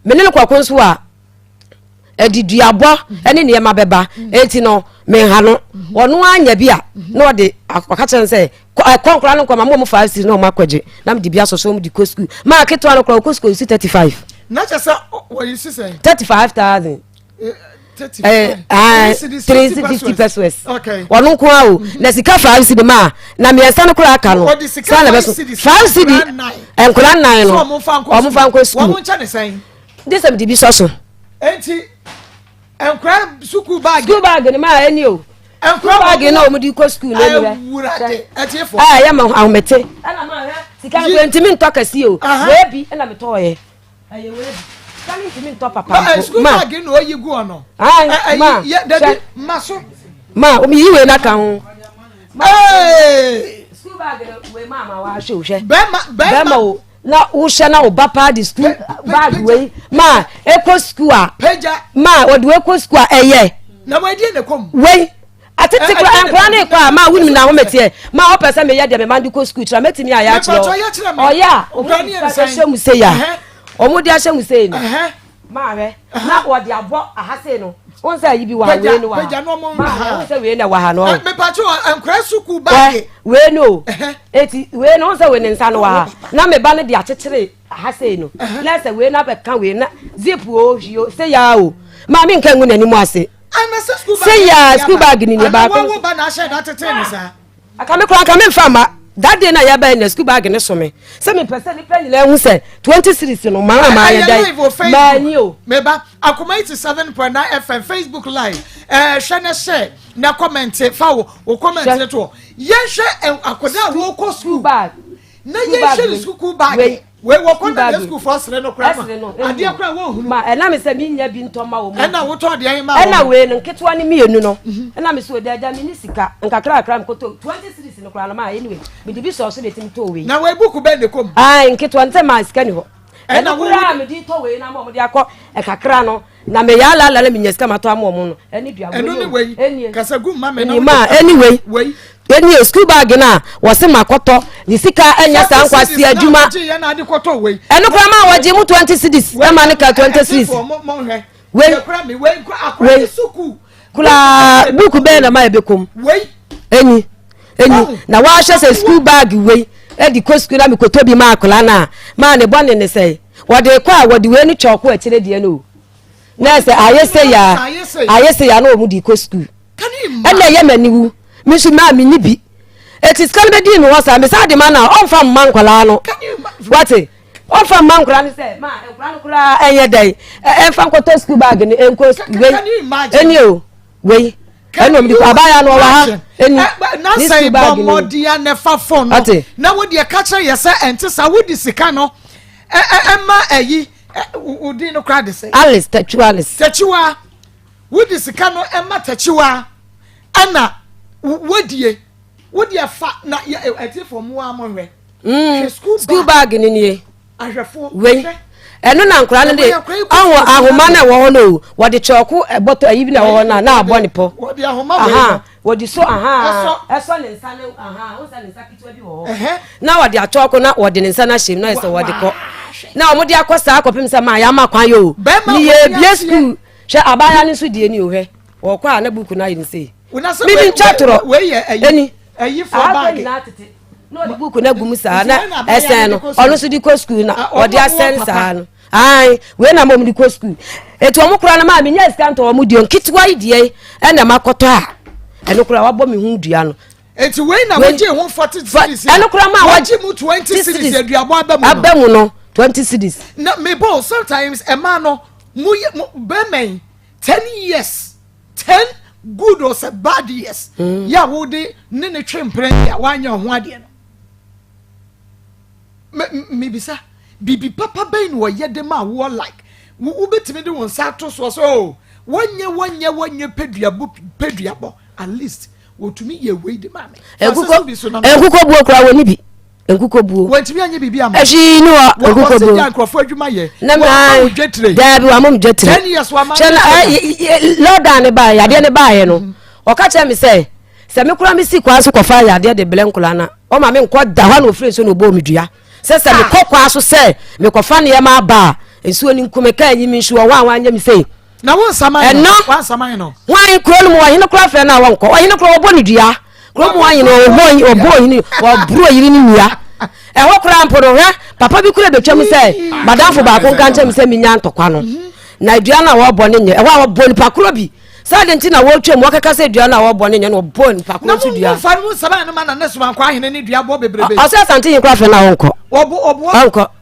menene kwakon so a ediduabo ene ne ma beba enti no me ha no ono anya bia na ode akacha nse konkora no kwama mo 5 cedis na mo akwaje na me di bia so mo di ko school ma keto no ko school 35 na chesa what you say 35,000 350 pesos. Okay. Wanu kwa o na sika 5 cedi ma na me ensa no kura aka no. Sa na beso 5 cedi enkura 9 no. Omo fa nko school. Omo ncha ne sen. This am di bi so. Enti enkura school bag ni ma eni o. Enkura bag na omo di ko school na ni be. Etiefo. Ya ma ahomete. Ana ma he sika 20 min to kasi o. We bi na me to ye. Aye we bi. Ma school bag no oyi gu ono. Ma ya daddy maso. Ma o mi yiwe na kan ho. School bag we mama wa hwe hwe. Bema o na wo hwe na o bapa di school bag we ma eko school a. Peja. Ma o de eko school a eye. Na we die ne kom. We atete kura ankura na kwa ma wuni na ho metie. Ma o pese me ye de me mandi ko school tra metimi aya kiro. O ya o grani en say mu say ya. Omo di ahye mu say ni. Ma we na o di abo ahase no. Won say yi bi wa we no wa. Peja no mo. Ma say we na wa ha no. Me pacho ankura school bag. We no. Eti we no say we ni nsa no wa. Na me ba ne di akekere ahase no. Na say we na be kan we na zip o hio say ya o. Ma mi nkan gu na ni mu ase. Say ya school bag ni ba ko. Wo ba na share that thing sa. Akame kura akame mfama. That day na ya ba na school bag ni so me. Say me person ni pen le hu say 20 series no ma ya dai. Ma ni o. Me ba Akoma 87.9 FM Facebook live. Share share na comment fa wo comment to. Ye hwe akoda wo ko school bag. Na ye hwe school bag. We wo na school first no kra ma. Ade kra wo hunu. Ma na me say mi nya bi ntoma wo mu. Na wo to de an ma. Na we no ketwa ni mienu no. Na me so de aja mi ni sika. Nkakra kra mkoto 20 series no kra na ma anyway. Me di bi so so de tim to we. Na we book be ne kom. Nketwa nte ma sika ni ho. Na wo me di to we na mo de akọ ekakra no. Na me ya la mi nya sika ma to amo mo no. Eni dua we. Eni. Kasa gu ma me na. Ma anyway. We. Eni school bag na wo se makoto ni sika enya sa nkwasi adwuma eno kra ma waje mu 20 cedis e ma ne ka 20 cedis we kula buku be na ma ebekom eni na wa hwe se school bag we e di ko school na mi koto bi ma akula na ma ne bone ne sei wo de kwa wo di we ni choko akire de no na se ayese ya na o mu di ko school na ye maniwu misu ma mi nibi it is can be di no wasa me sa de man na on fa man kwala no what on fa man kwala ni say ma enkwala no kula enye dai en fa nkoto school bag ni enko we eni o we eno mi abaya no wa ha eni na say bomodia ne fa phone na wo de ka kire yesa ente sa wo di sika no ma ayi udi no kra de say Alice tachiwa wo di sika no ma tachiwa ana wodie fa na ati from wa monwe school bag ni ni ahwefo we eno na nkura ne de anwo ahoma na wo no wode choku eboto ayi bi na wo na abone po wode ahoma we wode so eso ne nsa ne o sa ne nsa kitwa bi wo na wode achoku na wode ne nsa na him na eso wode ko na omo de akosa akopim se ma ya makwan yo ni ye bie school hwe abaya ne so die ni ohwe wo kwa na buku na yin sei Mimi chatro eni ayi for bag no di buku na gum sa na esen no onu so di ko school na odi asen sa no ai we na mom di ko school etu omo kura na ma me nya scan to omo di onkitwa idie e na makoto a eno kura wabo me hu dua no etu we na waje hu 40 cedis eno kura ma waje mu 20 cedis aduabo abamu no 20 cedis na me bo sometimes e ma no mu be men 10 years 10 good or say bad years ya wo de ne twempren ya wanya ho ade no me bisa bibi papa ben wo ye de ma wo like wo betimi de won sa to so wonye peduabo at least wo tumi ye we de ma me enkuko buo kra woni bi enkuko buo wantimi anye bibi ama eji ni wa enkuko buo wo nkrofo adwuma ye na ma da bi wa mom jetre 10 years wa ma Lord ne ba ya de ne ba ye no o ka che me say se me kura me si kwa so kofa ya de blenkula na o ma me nko da ha no free so no bo medua se me kokwa so se me kofa ne ma ba ensuo ni nkume ka anyi me nsuo wa anya me say na won saman no wan saman no wan kuro no wa hino kura fe na won ko wa hino kura obo ni dua kuro mu wan hino obo hino wa bro yiri ni nia e ho kura mpo no hwe papa bi kura betwam se madam fo ba ko kan tem se minya ntokwa no na dua na wa bo ne nye e wa bo ni pa kuro bi sadenti na wo twam wo kaka se dua na wa bo ne nye no bo ni pa kuro tu dua na fa mu saman no ma na nesu man kwa hene ni dua bo bebrebe o se asante yin kura fe na won ko obo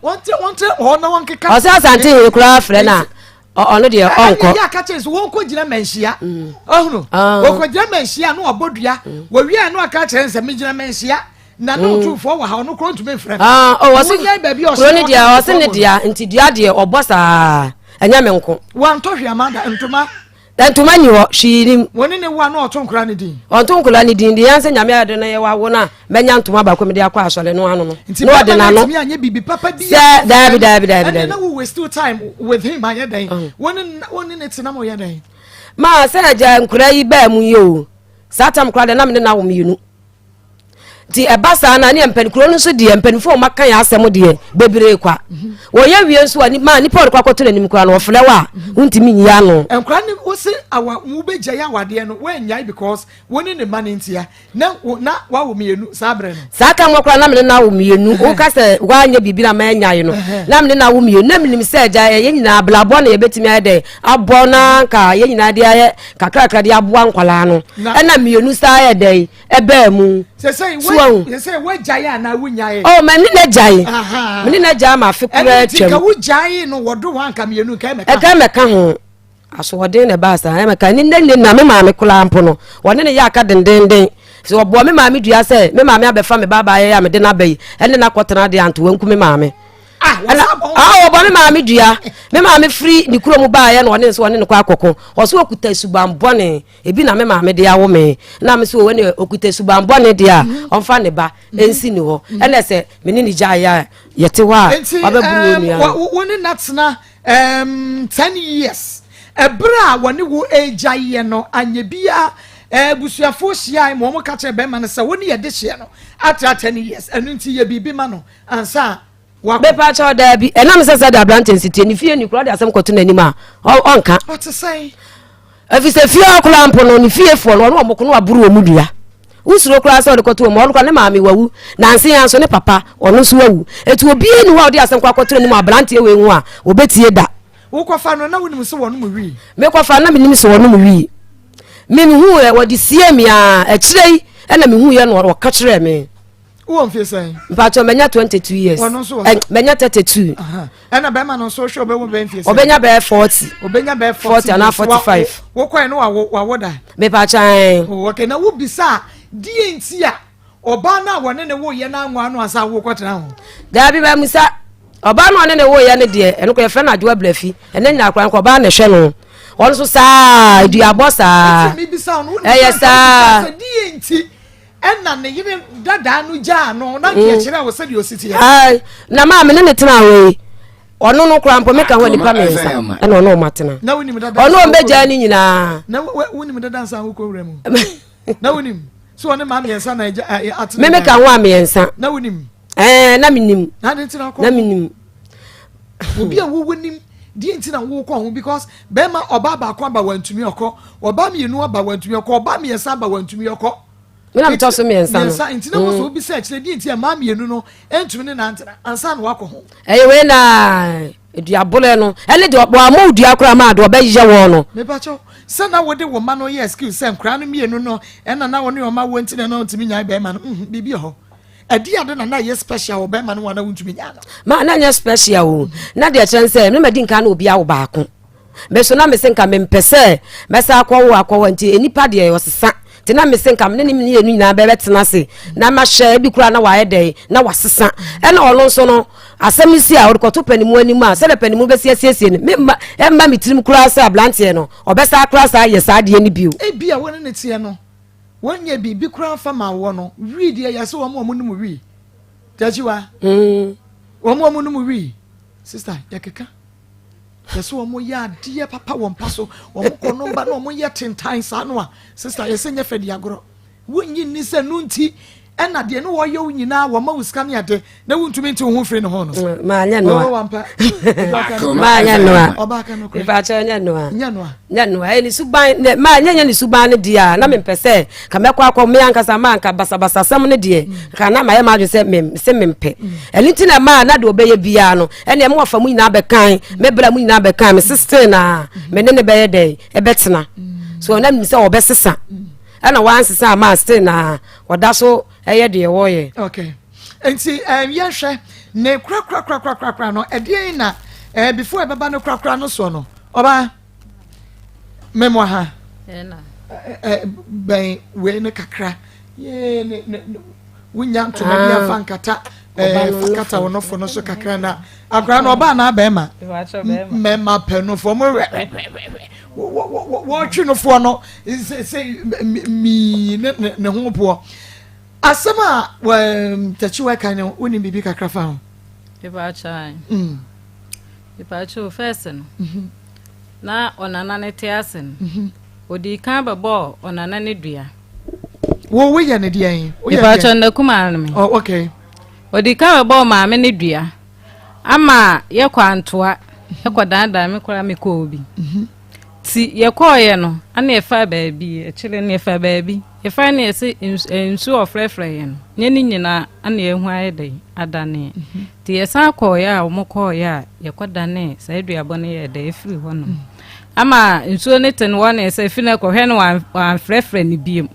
wonte ho na won keka o se asante yin kura fe na ono de onko ya ka che so won ko gina manhia ohunu wo ko gina manhia no obodua wo wi anu aka che nse me gina manhia na no tufo wa ha no kro ntumi frem o wo se kro ni dia o se ne dia nti dia de obosa anya me nko wan to hwe amanda ntoma ni ho shirim woni ne wa no otonkura ne din ontonkura ne din de yanse nyame ade na ye wa wo na menya ntoma ba komede akwa asole no ano no no de na no mi anye bibi papa bi dabi na we waste time with him anye dan woni ne tina mo ye dan ma se ja nkura yi ba mu yo satam kura de na me na wo miyunu ti ebasa na ne empenkuro no so de empenfo maka ya asem de bebere kwa wo ye wie nso ani ma ni paul kwa koto nim kwa no oflewa untimi nyi ano enkura ni wo se awa mu beja ya wade no we nyai because woni ne man ntia na wa wo miyenu sabre no saka mo kwa na me na wo miyenu wo ka se wa anya bibira ma nyai no na me na wo miyenu na me nim se ja ye nyina blabo na ye betimi ade abo na ka ye nyina de aye kakra de abo ankwala no e na miyenu sa ye de ebe mu you say we jaya na wunyae oh mani na jai mani na jai ma fe kura twem ka wu jai no wodo wan ka mienu ka meka e ka meka ho aso wode ne ba sa e meka ni na me ma me kula ampo no wone ne ya ka dendenden so obo me ma me dua se me ma me abefa me baba ya me de na bai ene na kwotena de anto wanku me ma me obo me ma me dua me ma me free ni kuro mu ba ya no wone so wone ne kwa akoko oso okuta subambone ebi na me ma me de ya wo me na me so wone okuta subambone de a onfa ne ba ensi ni ho ene se me ni ja ya yete wa ababuru ni ya wone natna 10 years ebra wone wo eja ye no anye bia busuafo hia mo mo ka che be ma ne se wone ye de hie no atra 10 years enu nti ye bibi ma no ansa be pa cha da bi enam se da branches tie ni fie ni kura de asem koto nanima onka what to say afise fie akula ampo no ni fie fo no mo kono aburu omudua usuro kura se de koto mo ko ne maami wawu na anse yanso ne papa ono so wawu etu obi ni wa de asem kwa koto nanima branches we hu a obetie da wo ko fa no na wonim se wono mu wi me ko fa na me nim se wono mu wi me hu e wodi sie mi a ekirei na me hu ye no wo ka kire me won fi say mpacho menya 22 years menya 32 na be ma no so sure be wo be fi say obenya be 40 obenya be 40 and 45 wo ko no wa woda me pacha okay na wo bisa die ntia oba na wone ne wo ye na anwa no asa wo kwotena ho da bi ba musa oba na wone ne wo ye ne de eno ko ye fe na adwa blafi ene nya akran ko ba na hwe no won so sa dua bossa mi bisa no yes sir die nti enna ne yire dada no ja no na ke kire wo se de ositi ai na ma me ne tena we ono no krampo me ka ho nipa me nsa ena ono matena na wonim dada ono beja ni nyina na wonim dada nsa wo ko wura mu na wonim so one ma me nsa na atena me ka ho me nsa na wonim na minim na de tena ko na minim obi a wo wonim die ntina wo ko ho because be ma oba ba ko ba wantumi okọ oba me enu aba wantumi okọ oba me nsa ba wantumi okọ me na mto so me nsa no nsa ntina wo so obi se akire die ntia ma me enu no entumi ne na ntana ansa na wakọ ho we na eduabole no ele de obo amu dua kra ma do ba yije wo no me ba cho se na wo de wo ma no ye skill se nkra no me enu no ena na wo ne o ma wo ntina na ntumi nya be ma no bibi ho adi ade na ye special be ma no wana wontumi nya no ma na nya special o na de chense me madi nka na obi awo baako me so na me senka me mpese me sa akwo nti enipa de osesa ti na me senka me ne ni enu nyina be betena se na ma hye bi kura na wa yede na wasesa e na ono so no asem si a orikoto panimu animu a se be panimu be siesie ne me ma mitirim kura sa blantie no obesa kura sa ye sa de ni bio e bia wona ne tie no wonye bi kura fa ma wo no wi de ya se wo mo no mu wi tajiwa wo mo no mu wi sister yakeka yeso wo mo ya de papa wo mpaso wo mo ko number na wo mo ye tentan sa no a sister yese nya fedi agoro wonyi ni se no nti ɛna deɛ no wɔyɛ wo nyinaa wɔ ma wo sika ne ade na wontumi nte wo ho firi ne ho no ma nya no ma nya no ifa cha nya no ni suban ma nya ni suban ne dia na me pese ka mekwa akọ me ankasa ma anka basa sam ne die ka na ma ye ma dwe se mempe eni ti na ma na de obeye bia no ene me wafa mu nyina be kan me bra mu nyina be kan me sister na me ne be ye dey e betena so na me se obesesa ana wansesa ma still na wada so eye de wo ye okay enti yehwe ne kra no edien na before baba no kra no so no oba memo ha na ben we ne kakra ye ne wunya ntoma bia fankata fakata wono fo no so kakra na akra no oba na ba ma mema penu fo mo wo twi no fo no say mi ne ho po asema tachiwa kan woni bibi kakra fa ho ipacha first na onana ne tiasen odi kan babo onana ne dua wo ye ne dia ipacha na kuma me oh okay odi kan babo ma me ne dua ama ye kwantoa ye kodanda me kora me ko obi ti ye koye no ana ye fa baabi e chire ne fa baabi ye fa ne se ensu ofrefre ye no nye ni nyina ana ye hu ayede adane ti ye sa koye a wo koye a ye kodane sa eduabo ne ye de efiri ho no ama ensu ne ten wo ne se fi ne ko hwe no wan frefre ne biem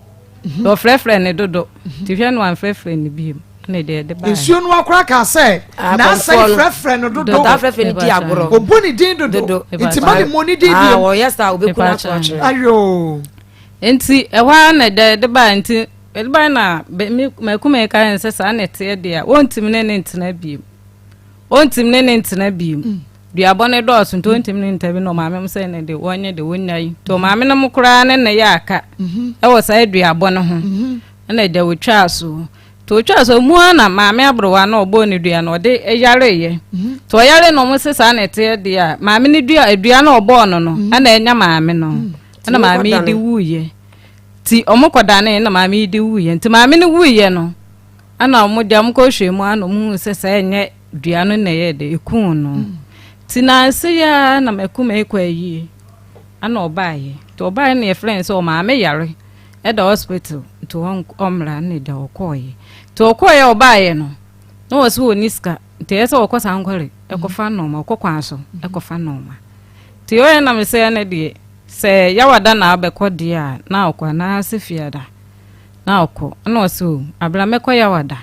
do frefre ne dodo ti hwe no wan frefre ne biem ne de ba ensu no akora ka se na say frefre no dodo da frefre ne di agoro obuni din dodo itimani moni din ah wo yes ta obeku na to ayo enti ewa na de ba enti de ba na me ka ense sa na te de a wontim ne ntena biem ontim ne ntena biem dua bone do so ntontim ne ntabi no maame m se ne de wonye de wonyai to maame no mkura ne ne ya aka e wo sa dua bone ho na de wo twa so to twa so mu na maame abrowa na obo ne dua no de eyare ye to yare no mo se sa na te de a maame ne dua na obo no no na enya maame no na maame di wuye ti omokoda na maame di wuye nti maame ne wuye no ana omodam ko hwemu ana mu se sa enye dua no na ye de ekun no ti na se ya na mekuma ekwayi ana obaye to obaye na friend so maame yare at the hospital to omra na de okoye to okoye obaye no no wasu oniska te yesa okosa ankware ekofa no ma okokwan so ekofa no ma ti oye na me se na de se yawada na abekode a na okwa na sefiada na okọ na wasu abra mekọ yawada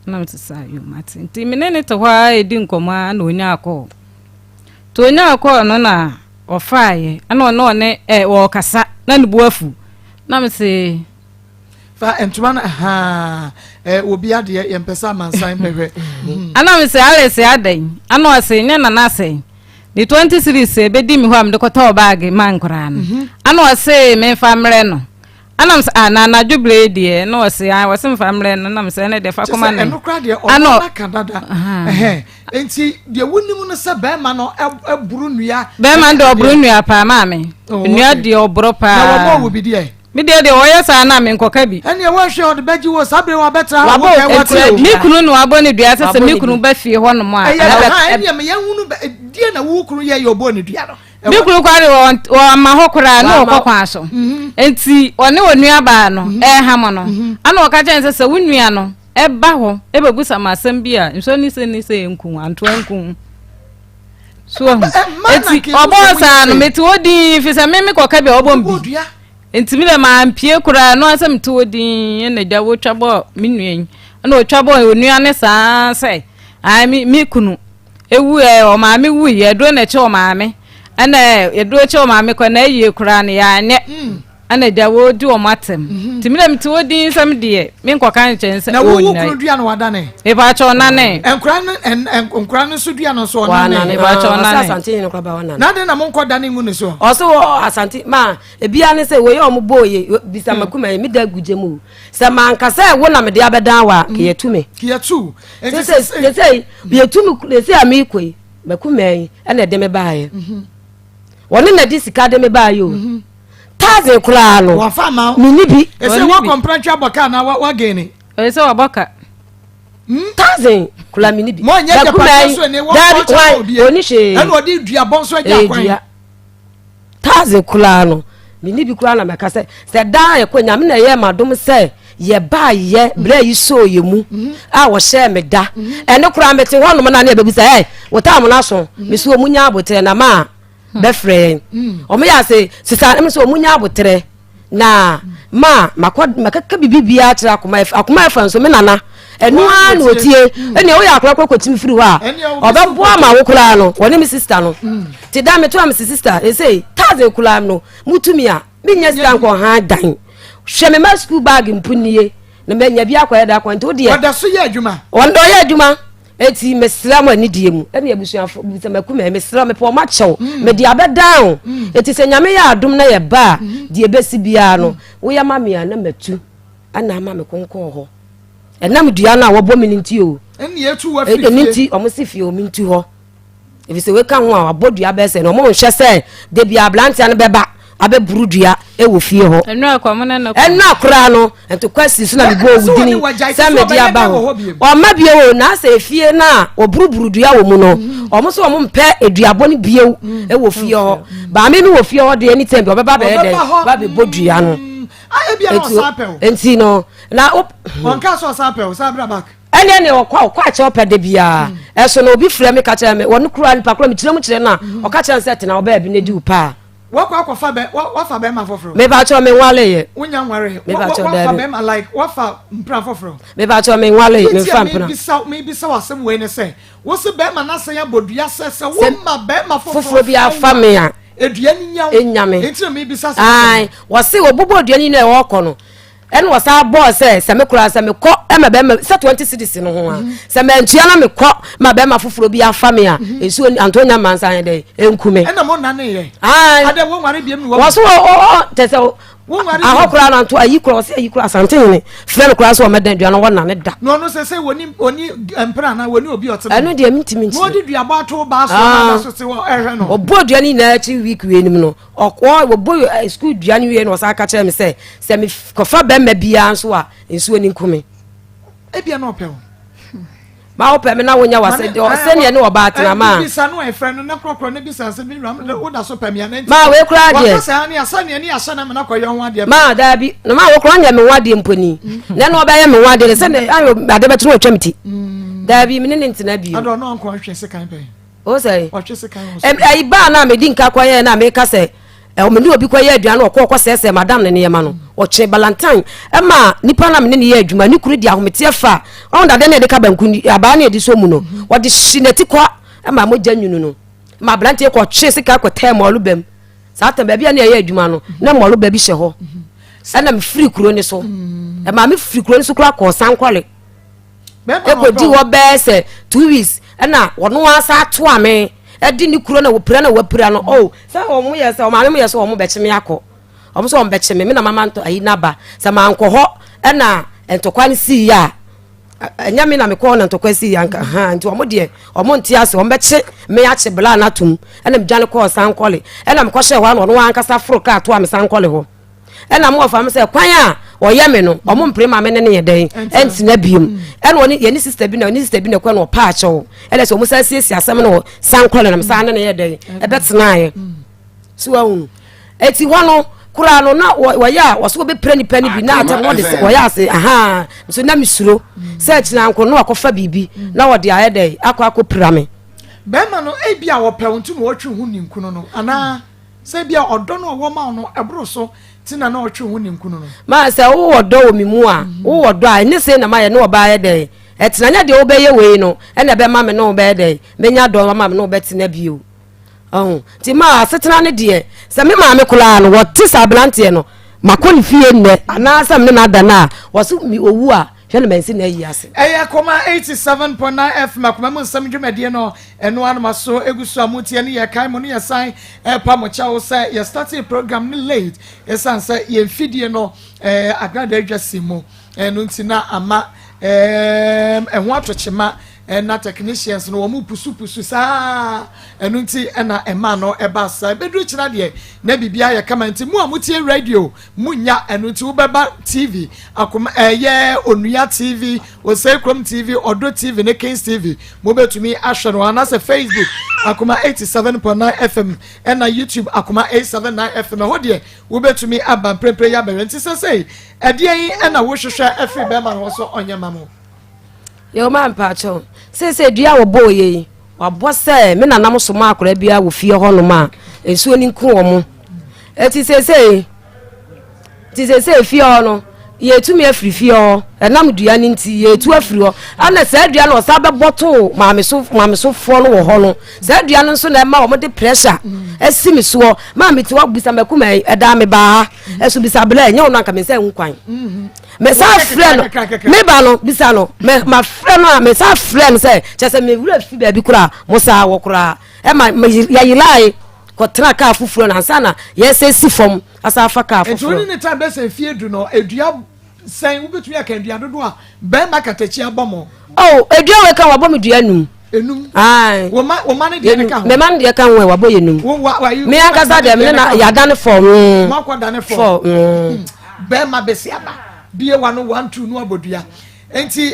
na mtisa yo mati ti menene to hwa edi nkoma na onya akọ to onya akọ no na ofaye ana no ne wo kasa na nubu afu na mse fa entuma na ha obi ade ye mpesa mansan behwe ana mse alese adan ana ose nya na na se ni 20 series e bedi mi ho am de kota bag man kora no ana ose me famre no ana mse na juble die no ose wose famre no na mse ne de fa koma ne ana kadada enti de wonimu no se be ma no eburu nua be ma de oburu nua pa ma me nua de oburu pa na wo bi die mi de oye sa na me nkoka bi ene wo hwe od beji wo sabre wa betra wo mi kunu no abo ne dua se mi kunu ba fie ho no mo a ene me yehunu die na wo kunu ye obo ne dua no mi kunu kware wo ma ho kura na okokwa so enti one onua ba no ham no ana o ka chen se wonua no e ba ho e bebusa masem bi a nso ni se enku anto enku so enti obo sa no meti odi fi se me koka bi obo mbi enti mi le ma ampie kura no asem to odi na da wo twabo minuen na o twabo onua ne sa se ai mi kunu ewu o ma me wu ye do na che o ma me ana ye do che o ma me ko na ye kura ne ya anye ana da wo di o matem ti mi le mi to odi sam de mi nko kan chen se na wo kunu dua no wada ne e ba cho na ne enkura no so dua no so na ne e ba cho na ne asante no kwa ba wana na de na mo nko da ne mu ne so o so asante ma ebia ne se we ye o mo boye bisa makuma mi da gujemu se man ka se wo na me de abedan wa ke yetume se yetume se ami koi makuma ene de me baaye woni na di sika de me baaye o taze kula no wa fa ma mini bi ese wo komprancha baka na wa gene Ese waboka. 1000 kula mini bi. Mo nya je pa so ni wo ko oni she. And wo di duabon so agya kwan. 1000 kula no. Mini bi kula na meka se dan ekonya me na ye madom se ye ba ye bra yi so ye mu a wo share me da ene kura mete hono na na bebusa wo ta mo na so me so munya abotre na ma be friend o me ya se sisa me so munya abotre na ma makaka bibia atra akoma fa so me nana enu an otie ene wo ya akora kwakotimi firi ho a obebo ama wo kura no woni me sister no ti da me to am sister e say 1000 kula no mutumi a me nya sister ko ha dan hwe me ma school bag mpuniye na me nya bia kwa da kwa nti odi e oda so ye adwuma ondo ye adwuma eti mesra mo ani die mu ene abusuafo bi se maku me mesra me po ma chew me dia be down eti se nyame ya adom na ye ba die besi bia no wo ya mame a na matu ana ma me konkon ho enam dua na wo bo me nti o ene ye tu wa firi ene nti o mo se fie o mi nti ho ebi se we ka ho a abodua be se no mo hwe se de bia blantia no be ba abe burudua e wo fie ho enu akwam na no enu akra no ento kwasi so na bi go wudini se media ba ho o ma bie wo na se fie na o burudua wo mu no o mo so o mo mpe eduabo ni bie e wo fie ho ba me mi wo fie ho de anytime bi o be ba be de ba be bodua no a bia no sapel enti no na on ka so sapel sabra back ene o kwa che opede bia eso no obi frɛ me ka che me wonu kura ni pakro me kyerɛ na o ka che set na o ba bi ne di upa Wafa be ma foforo. Me ba cho me nwale ye. Wonya nware. Me ba cho wafa be ma like wafa mpra foforo. Me ba cho me nwale me fa mpra. Me bisa wasem we ne say. Wo se be ma na say abodua se wo ma be ma foforo bi afa me a. Edua ni nyawo. Enyame. Enti me bisa se. Ai, wo se wo bobo odua ni na e wo kɔ no. En wo sa bo se me kura se me kɔ e ma be ma se 20 cities no ho a. Se me ntua na me kɔ ma be ma foforo bi afa me a. Esu Antonia Mansan de enkume. E na mo na ne ye. Ai. Ade wo nware biem ni wo. Wo so tese ahokura na nto ayi kura se ayi kura santene frɛ kura so o medan dua no wona ne da no se woni empra na woni obi ote eno de mintimi nti no de dua ba to ba so na so se wo ehwe no obo dua ni na chi week we nim no okwo obo school dua ni we no sa ka kire me se me kofa ba ma bia nso a nso ni nkome e bia no pɛ ma ope me na wonya wase de o se ne ne oba atena ma bisa no e friend no krokro ne bisa se bi ram wo da so pɛ me na ma we kura de wa sa ne asa ne ni asa na me na koye ho ade ma da bi no ma wo kura nya me wade mponi ne no oba ye me wade se ne ayo ade betro atwamti da bi me ne ntina bi ado no nko hwe se kan pɛ o sai o hwe se kan o ai ba na me di nka kwaye na me ka se o me ni obi kwaye aduan okọ sese madam ne ne ma no o che valentine e ma nipa na me ne ye adwuma ni kuru di ahomete fa on da de ne de ka banku aba na edi so mu no o de shineti kwa e ma mo janwunu no ma blante ko che sika ko tem olu bem sa ta ba bia na ye adwuma no na mo olu ba bi hye ho e na me free kuro ni so e ma me free kuro ni so kura ko san kwale e ko di wo be se 2 weeks e na wono asa to ame edi ni kuro na wo pira na wo pira no oh sa o mu ye sa o ma me ye so o mu beche me akọ o mu so o beche me na mama nto ayi na ba sa ma anko ho e na entokwa ni si ya enya me na me ko na entokwa si ya nka ha nti o mu de o mu ntia se o beche me ya che bla na tum e na me dwane ko san kole e na me ko hye ho na no anka sa fro ka to am san kole ho e na mo fa me se kwan a o ye me no o mu mpre ma me ne ye den enti na biem e na oni ye ni sister bi na ko na o pa a chew e le so mo sa siesie asem na san kole na me san ne ye den e betena ye so awun eti hono kura no na wo ya wo so be pre ni pani bi na atam wo de wo ya se aha so na misuro search na nko no akofa bibi na wo de aye den akọ pra me be ma no e bia wo pɛwontum wo twe hu ni nkuno no ana se bia odo no wo ma no ebro so tina na wo twe hu ni nkuno no ma se wo odo wo mi mu a wo odo a ne se na ma ye no ba aye den etina nya de wo be ye we no e na be ma me no be den menya do ma me no be tina bio oh ti ma asetena ne de se me ma me kula no wo ti sa blante no makoni fie nne ana sa me na da na wo so mi owu a hwe na mensi na yi ase Akoma 87.9 FM akoma mo nsam dwumade no eno anoma so egusu amutie ne ye kai mo ne ye san pa mo cha wo say ye start program ne late ye san say ye fidie no agrada adwasimo eno ntina ama ho atochema na technicians no omu pusu saa enu nti na ema no eba saa bedu kira de na bibia ya kama nti mu amutie radio munya enu nti wo beba TV Akoma ye Onua TV Osekrom TV Odo TV ne Kings TV mo betumi ahwe no na se Facebook Akoma 87.9 FM na YouTube Akoma 879 FM ho de wo betumi aba prepare ya be nti say edie na wo hwehwe every be ma no so onyema mo yo man pacho se dua wo boye wabo se me nanam so ma akora bia wo fie ho no ma ensuo ni nku wo mo eti se fie ho no ye tumi afiri fie ho enam dua ni nti ye tu afiri ho ana se dua no sa be boto maame so fo no wo ho no se dua no so na ma wo de pressure esimi so maame ti wabisa makuma eda me ba esu bisa bla nya no anka me se nkwan me sa friend me ba no bisa no me ma friend no me sa friend say chese me wura fi ba bi kura mo sa wo kura e ma ya yilai ko tra ka fufuro na sana yes si fom asa fa ka fufuro e ni time be say fie du no edua sen wo betu ya kan dua dodo a be makatachi abomo edua we kan wabo me dua num enum ai wo ma ne de kan me man de kan we wabo yenum me ankasa de me na ya dane for ma kwa dane for be ma be si aba bie wa no 1 2 no abodua enti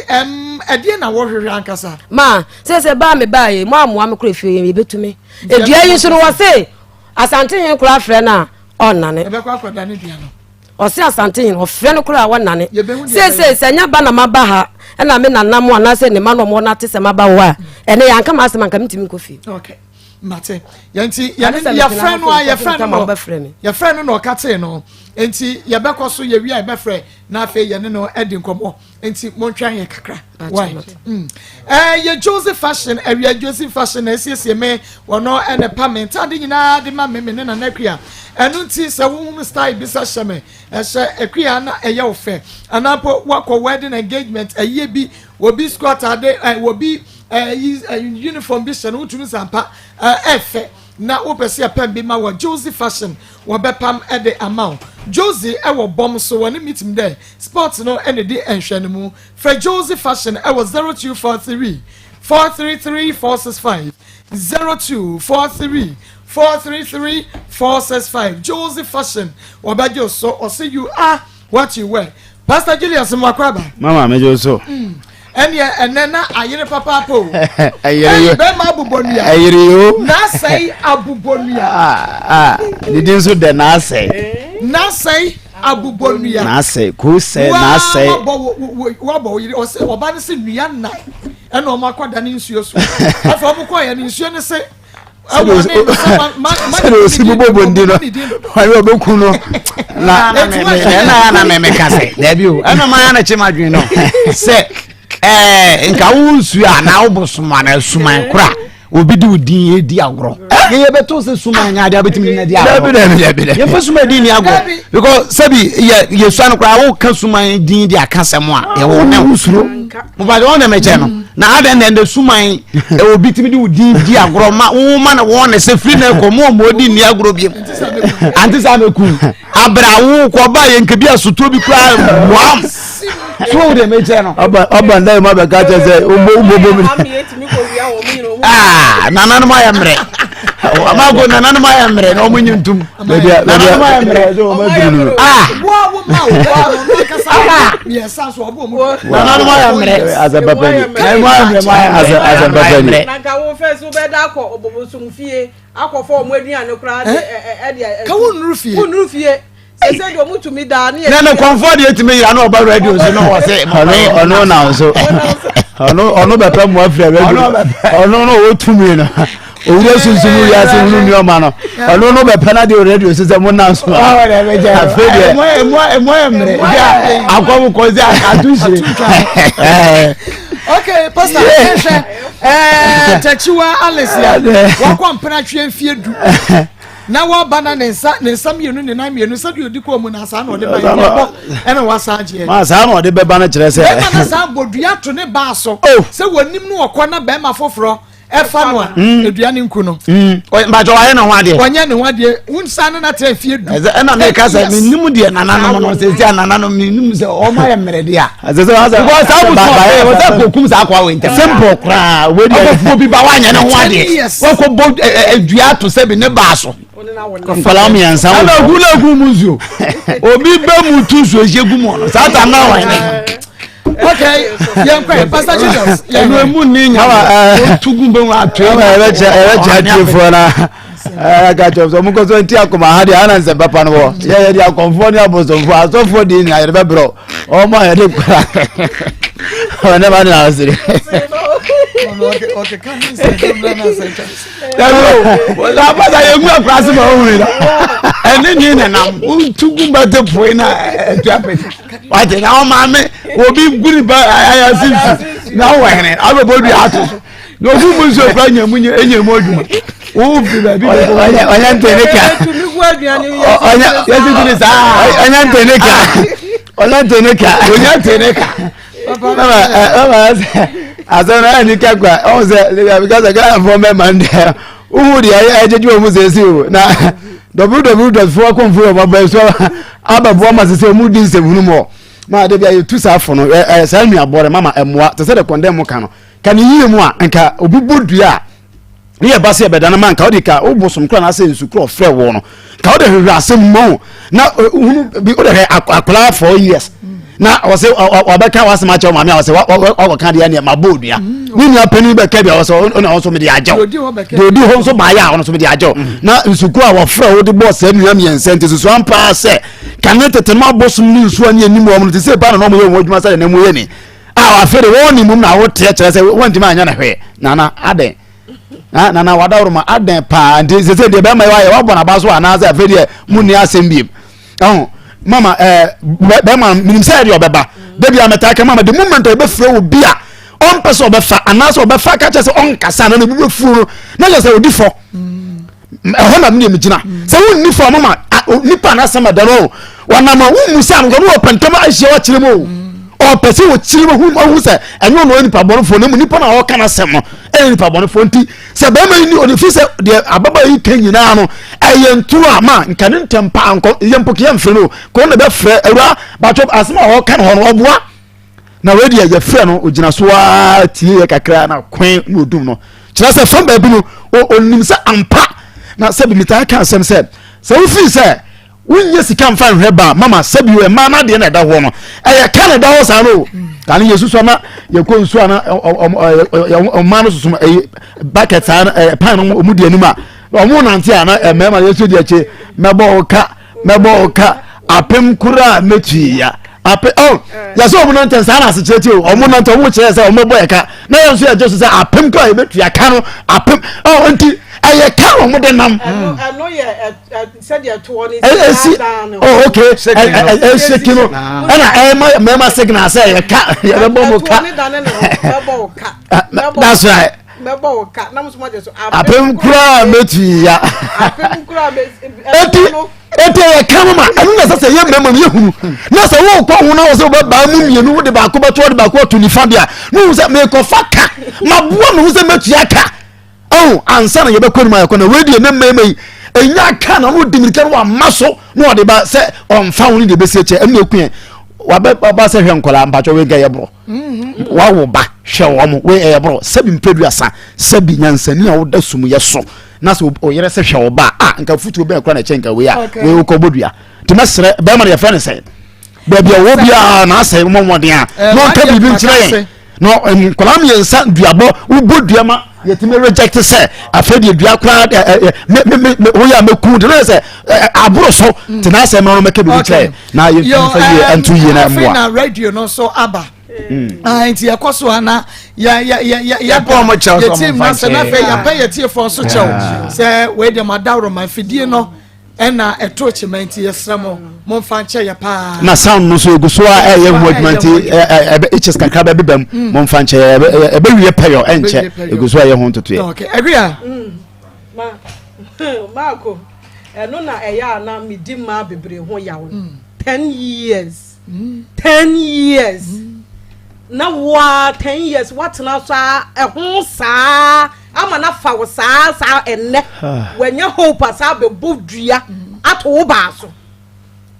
edie na wo hwehwe ankasa ma se ba me ba ye mo amoa me kura fie ye betumi edua yi so no wo se asante yen kura frɛ na onnane e be kwa akɔda ne dua no o se asante yen o frɛ no kura wonnane se nya ba na maba ha na me nanam ana se ne ma no mo na te se maba wo a ene yanka ma se manka mitimi kofi okay mate yanti ya frɛ no ya frɛ no no kate no enti ya bɛkɔ so ya wi a bɛfrɛ na afa ya ne no edi nkomo enti montwa ye kakra why ye Joseph Fashion area Joseph Fashion esiesie me wono ene pament ade nyina de ma me ne na nakua enu nti se wo style bisa hyeme ehye akua na eye wo fe anapo wakɔ wedding engagement eye bi wobi squat ade wobi uniform bi hyɛ no utumi sampa efe na opese apem bi ma wo Joseph Fashion wo bepam ede amount Josie ewo bom so woni meeting there sports no ene di enhwene mu for Josie Fashion ewo 0243 433 465 0243 433 465 Josie Fashion wabajo so or say you are what you wear Pastor Julius Mwakwaba mama mejo so enena ayire papa po ayire be ma abubonua ayire yo na say abubonua didin so de na say abubonua na say ko say na say wabo yire o say oba ne se nua na ena o makwada ne nsuo so afa obo kwa ya ne nsuo ne se si bobo ndi no ayo beku no na me kase da bi o ena ma na chema dwen no se nka wo nsu a na wo bosoma na suman kura obi di odin edi agro ye beto se suman nya da betimi na di agro ye fa suman di ni agro because sabi ye suan kura wo ka suman din di akasem a ye wo na usuro mo ba de me che no na ada na suman obi timi di odin di agro ma wo ma na wo na se free na ko mo di ni agro bi antisa me ku abra wo ko ba ye nka bi asoto bi kura wam so de me che no oba ndai ma be ka che se umbo nananu ma yamre amago nananu ma yamre no munyuntum nananu ma yamre so ma duru wo ma wo kasa ye sanso obo mu nananu ma yamre azababani ma yamre azababani nanka wo fesu be da ko obobosum fie akofo omo aduane kura ka wo nuru fie ese do mutumi da na na comfort ye timi ya na oba radio so no wo se ono na so ono be pam wa frɛ radio ono no wo tumi no owura sunsumu ya se hunu ni o ma no ono no be pana de radio so se mo na so afede mo emre ya akwa ko ze atushi okay pastor tachiwa Alicia wakwa mpena twen fie du na wa bana ne nsam yenu ne na mienu sadu odi ko mu na sa na ode ba yebo ene wasa age ma sa na ode be bana kire se na sa bodua to ne ba so se wonim no okọ na be ma foforo ɛfa no a aduane nku no mbajo wa na ho ade wanya ne ho ade unsa no na tra fie du ɛna me ka say minnim de nananom no se nananom minnim se o ma ye mmerede a because sa kokum sa akwa we ntam simple kra we de afuo bi ba wanya ne ho ade wo ko bo adua to se bi ne ba so nkwala mi ansa wo na gula gu muzo obi be mutu so ejegu mo no sa ta na wa ne okay yeah pastor Jesus enu mu ni nya tugu be wa atwe ereja tifo na ga job so mu ko so nti Akoma ha dia na nse papa no wo ye dia konfo ni abosomfo asofo di nya ye be bro o ma ye de kwa ona ba na asiri okay can you say them na say wala ba da ye mu akwase ma o ri na eni ni na nam tugu ba te foi na tuape wa je na o ma me obi guri ba ayasi na wo hene abobodu ato no fu mu so kwa nyamunye enyemu adwuma wo bi ba bi onya nteneka onya yesi tini sa onya nteneka onya nteneka baba azana ni kakwa o se because ga for me man there uhu di ajeju o mu se si o na www.4confirm so ababo ma se mu di se hunu mo ma de bia yetu sa afo no sa nua abore mama emoa te se de condemn ka no ka ni yie mu a nka obibodua ni e ba se be dana man ka odika obosom kra na se nsukro frɛ wo no ka ode hwehwɛ asem mo na hunu bi ode akola 4 years na wose obeka wase ma che mama wose ka de ne ma bodua ni nua pani be ka bia wose ona wose me de ajaw dodi ho so ba ya ona so me de ajaw na nsukro a wo frɛ wo de boss nua mi ensente so ampa se kan tete ma bosom ni nsu ani anim wo mo te se ba na mo ye wo adwuma sa na mo ye ni a afere wo ni mum na wo te kire se wonti ma anya na hwe nana aden nana wadawro ma aden pa ndi se de be ma ya wo bona ba so ana za afere mu ni asem biem mama be ma minim se de obeba de bia metaka mama the moment e be frɛ wo bia on person obefa ana so obefa ka kire se on kasa na be furu na je se odi fo ehona me mi gina se wonni fo mama nipa na sama da no wana ma wu musa no wo pentama ahia wa kire mo o pese wo kire mo hu se enyo no nipa bonfo na mu nipa na wo kana sem no nipa bonfo nti se be ma ni odi fi se de ababa yi kan nyina no ayentu ama nka ne ntempa anko yempo ke yemfre no ko na be frɛ awura ba chop asema wo kan ho no oboa na we de ya frɛ no ogina so a tie ye kakra na kwen no odum no kira se fam ba bi no onim se ampa na se bi mita ka asem se wo fi se wunye sika mfa nhwe ba mama sabi we ma na de na da ho no ya Canada ho sa no kan yesu so na ye ko nsu ana o ma no so bucket ana pan no mu de anima o mu nante ana mema yesu de ache mebo ka apem kura metu ya ape ya so mu nante sa na se chete o mu nante o mu chere se o mebo ya ka na yesu ya just say apem kura metu ya ka no apem nti aye ka o mu de nam no ye said ya to ni okay sekino ana mema signal say ya ka ya bebo mo ka that's right mebo ka na muso ma je so apem kura metu ya eti ya ka mama anu na say ye mema me hunu na say wo kwa hu na wo say ba mu mienu wo de ba ko beto de ba ko to ni fa dia no say me ko fa ka ma buo no say metu ya ka ansa na yebe kwenu ma yakona radio na mmemei enya ka na no dimirika no amaso no de ba se onfa woni de besi eche emu ekuen wa ba se hwe nkola mpacho we ga yebro wa wo ba hwe wo mo we yebro sabi mpedu asa sabi nyansani a wo da sumu ye so na so o yere se hwe wo ba nka futu be kora na chenka we a we ko bodua ti mesre be ma ye fa ne se ba bia wo bia na asa mo moden a no ka bibi nkire no nkola me yensa duabo wo bodua ma yetime reject say afedi dua kwa me oya meku de no say aburo so te na say ma make bi kire na ye fa ye antu ye na mo na radio no so aba nti yakoso ana ya po mo chaw so team na say na fe ya pay ye tie for so chaw say we de madawro ma fidie no ena etochiment yesramo mo fanche ya pa na sound no so eguso a ye movement hs kakra be bem mo fanche ebe wie payo enche eguso a ye ho ntoto ye okay agree ma ko eno na eya na midima bebre ho yawo 10 years 10 years na wa 10 years what na so ehun sa ama na fa wo saa enne wanya hope saa be bodua ato wo ba so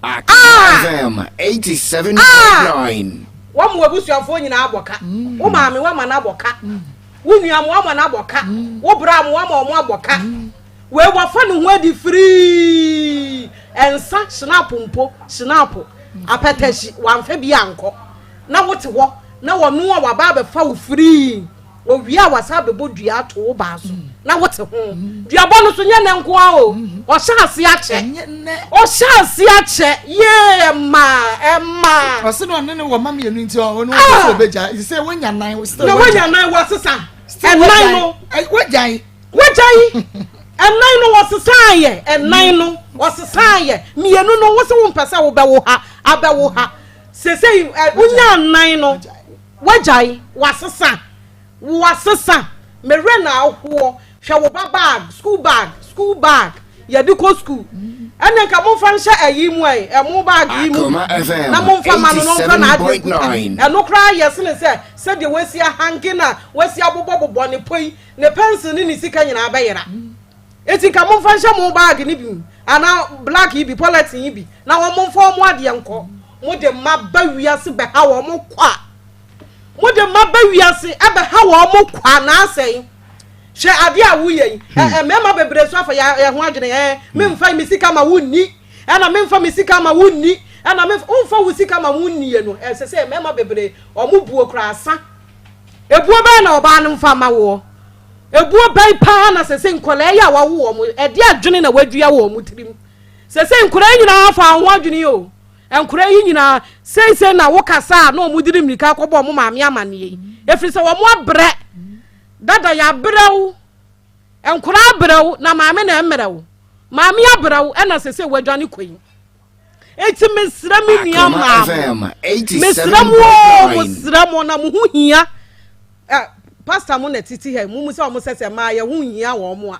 FM 87.9 wo mo abusuafo nyina aboka wo maame wo ma na aboka wo nuam wo ma na aboka wo bra mo wo ma aboka we wafa no ho adi free ensa snap apetashi wamfa bi anko na wote wo na wonu wa ba be fa wo free o wi a wasa be bodua to wo ba so na wote ho dua bo no so nya ne nko a o sha ase ache ye ma o se no ne wo ma mienu nti o no so obeja you say wonya nan we still wonya nan wasesa nan no wajai enan no wasesaaye enan no wasesaaye mienu no wose wo mpesa wo be wo ha abewo ha sesei unya nan no wajai wasesa mere na ahwo hwe wo bag school bag ya di ko school ene ka mo fa nse ayi mu ai mo bag yi mu na mo fa ma no nka na ade eno kra yes ne se de wasi hangina wasi abobobo ne poi ne pencil ni sika nyina abayera eti ka mo fa nse mo bag ni bi ana black yi bi polythene yi bi na wo mo fa mo ade enko mo de maba wiase be ha wo mo kwa mo de maba wiase ebe ha wo mo kwa na asai hwe ade a wo yi mema bebre so afa ya ho adwene me mfa mi sika ma wonni ana me mfa mi sika ma wonni ana me mfa wo sika ma wonni ye no se mema bebre o mo buo kra asa ebuo ba na oba no mfa ma wo ebuo bai pa na se nkola ya wa wo mo ade adwene na wadua wo mo tirim se nkora nyina afa ho adwene yo enkora yi nyina sei na wo kasa na o mo dirim nika akọbọ mo maame amane efiri se wo mo abre dada ya brew enkora brew na maame na emrew maame ya brew ena se wadwane koyi eti mesra mi nia maam mesra mo na mo hu hia pastor mo na titi he mo se o mo sese ma ye hu hia wo mo a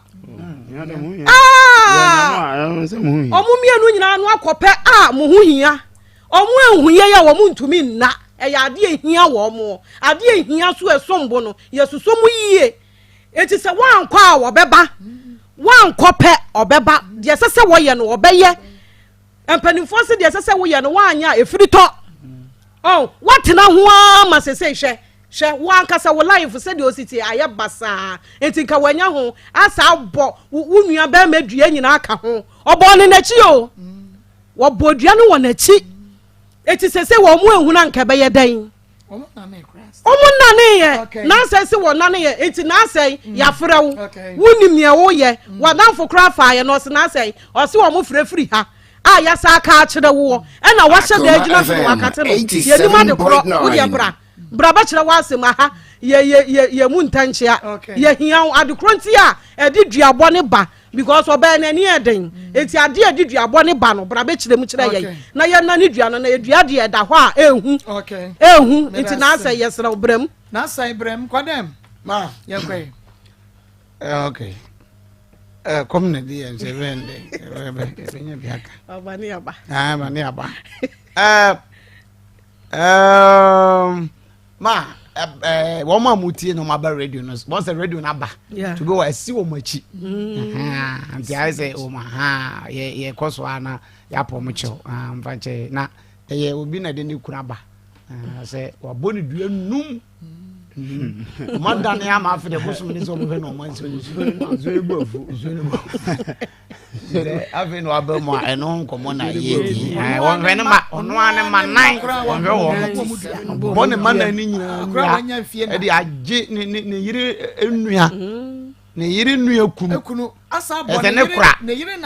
omu mienu nyina no akope mo hu hia omu ehuye ya wo mu ntumi nna ya ade ehia wo mo ade ehia so esombo no yesuso mu yie eti se wankọ a wo beba wankope obeba de sese wo ye no obeye empanimfo se de sese wo ye no wanya efirito watena ho ama sese hwe wankasa wo life se de ositi aye basa enti ka wanya ho asa abo wunua ba madua nyina aka ho obo ne nachi o wo bodua no wo nachi eti sese wo mu ehuna nka be ye dan omo na ne ye na sese wo na ne ye eti na sai ya frɛ wo wunim ne wo ye wadanfo kra fa ye no se na sai o se wo mu frɛfiri ha ya sa aka akire wo na wo hye da agina so wakate no ye ni ma de kro wo de bra ba kire wa asem ha ye mu ntanchia ye hia adekro nti a edi duabo ne ba because oba na ni eden eti ade edi duabo ne ba no bra ba kire mu kire ye na ye na ni dua no na edua de eda ho a ehu eti na asa ye sra obram na asa ibram kwadem ma ye kwai okay komne die en sevende benya biaka abani aba bani aba ma wo ma mutie no ma ba radio no once radio na ba to go asi wo machi anti I say o ma ye koso ana ya pomocho mfanche na ye obi na de ni kura ba say wa boni dua num madane ama afede bosum ni so mo fe no man so ebuafu ave no abemo eno nkomo na ye di won fe ma ono ane manan won fe wo bone manan ni nyina e di age ne yire enua ne yire nua kunu asa bo ne yire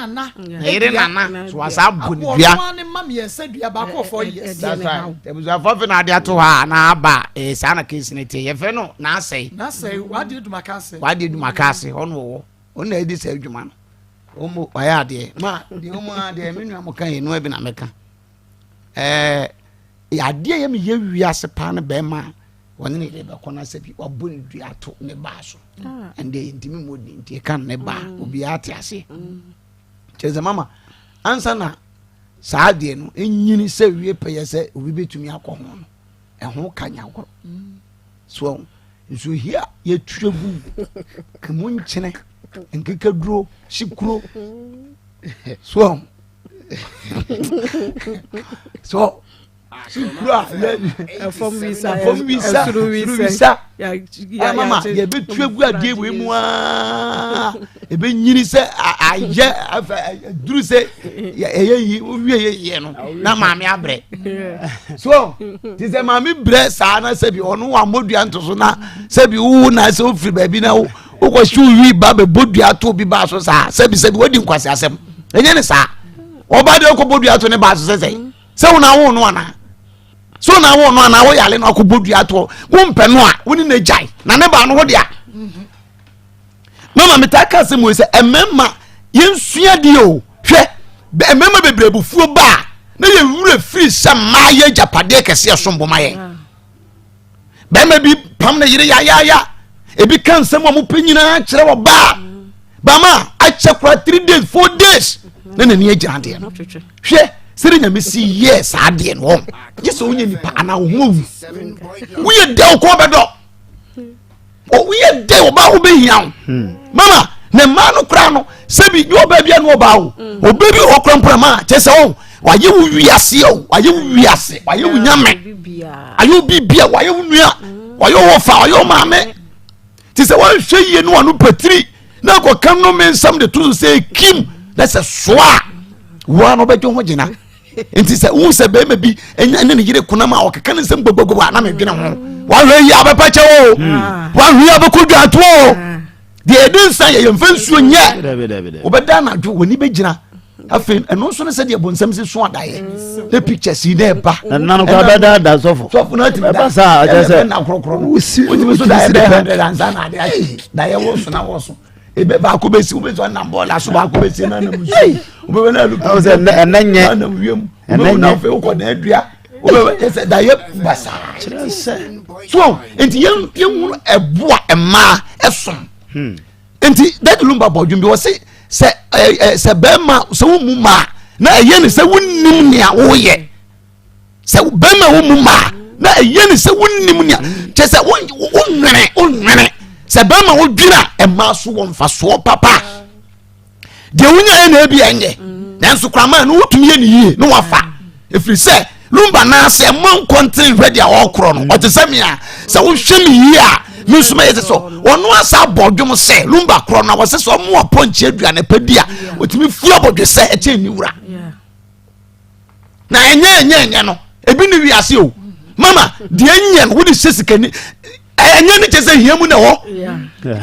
nana so asa bo ni dua ono ane mam ye sadua ba ko for yes that's right ebuza fa na ade ato ha na aba sa na case ne tie ye fe no na asai wadi dumakase ono wo ona edi sa adwuma no omo aya de ma de omo ade me nua mo kan ye no abi na meka ya de ye me ye wiase pa na be ma woni ne de be kona se bi waboni dua to ne ba so ande intimi modi ntie kan ne ba obi ate ase cheze mama ansa na saa de no enyini se wie peye se obi betumi akọ ho no ho kanya kọ so so here ye twegu kemunchene nkekaduro shikuro so shikura from visa ya mama ye be twegu adie we mu a e be nyiri se aye duru se ye owie ye no na maame abre so ti se maame bre sa na se bi onu wa modua ntoso na se bi wu na se ofiri ba bi na wo ko shu wi ba be bodua to bi ba so sa se bi wodi nkwase asem enye ne sa oba de ko bodua to ne ba so se una wo no ana so na wo no ana wo yale no ko bodua to wo mpe no a woni na jai na ne ba no ho dia mama metaka se mo se emema yensua di o hwe emema bebrebufuo ba na ye wure free sama ye japade kese sombo maye be ma bi pam na yire ya ebi kan sem mo penyina kire wo ba ma a chekwa 3 days 4 days na nani agira de no hwe sere nyame si yes ade no won yeso onye nipa ana wo wu wo ye de ko bedo o wo ye de o ba wo be hian mama ne ma no kra no sebi yo ba bia no ba wo o be bi o kra ma chese o waye wo wiase o waye wo wiase waye wo nyame ayo bibia waye wo nua waye wo fa waye wo maame ti se wan hweye no anu patiri na ko kan no men sam de to say kim that's a swa wo no be jo gina enti se wo se be ma bi enya ne yire kuna ma o keka ne sam gbogbo na me dwene ho wa hwe ya abepa che wo wa hwe abekodu ato de edin san ye mfansuo nya obeda na dwo woni be gina afen eno so ne se de bonsam se so adaye the pictures in there ba na no kwa beda da sofo na ti ba sa aje na krokro no woti so da be 100 ansa na ade da ye wo so na wo so ebe ba ko besi wo be so na bola so ba ko besi na na musu wo be na lu o se enanye na wiem wo na fe ko na adua wo be se da ye basa so enti yem hu eboa ema esom enti that lumba bodwum bi wo se bema se wo mu ma na eye ne se wonnim ne a wo ye se bema wo mu ma na eye ne se wonnim ne che se wonnwene se bema wo dwira e ma so wo mfa so papa de wonya na bi enye nanso krama no wotumi ye ne yie no wafa efiri se lumba na se man content ready a wo kro no o te se me a se wo hwe me yie a nusuma yete so ono asa bodwom se lumba kro na wose so mo ponche aduane padia otimi fuo bodwe se eche niwura na enye no ebi ni wiase o mama de enye no wodi sesikani enye ni chese hiamu na ho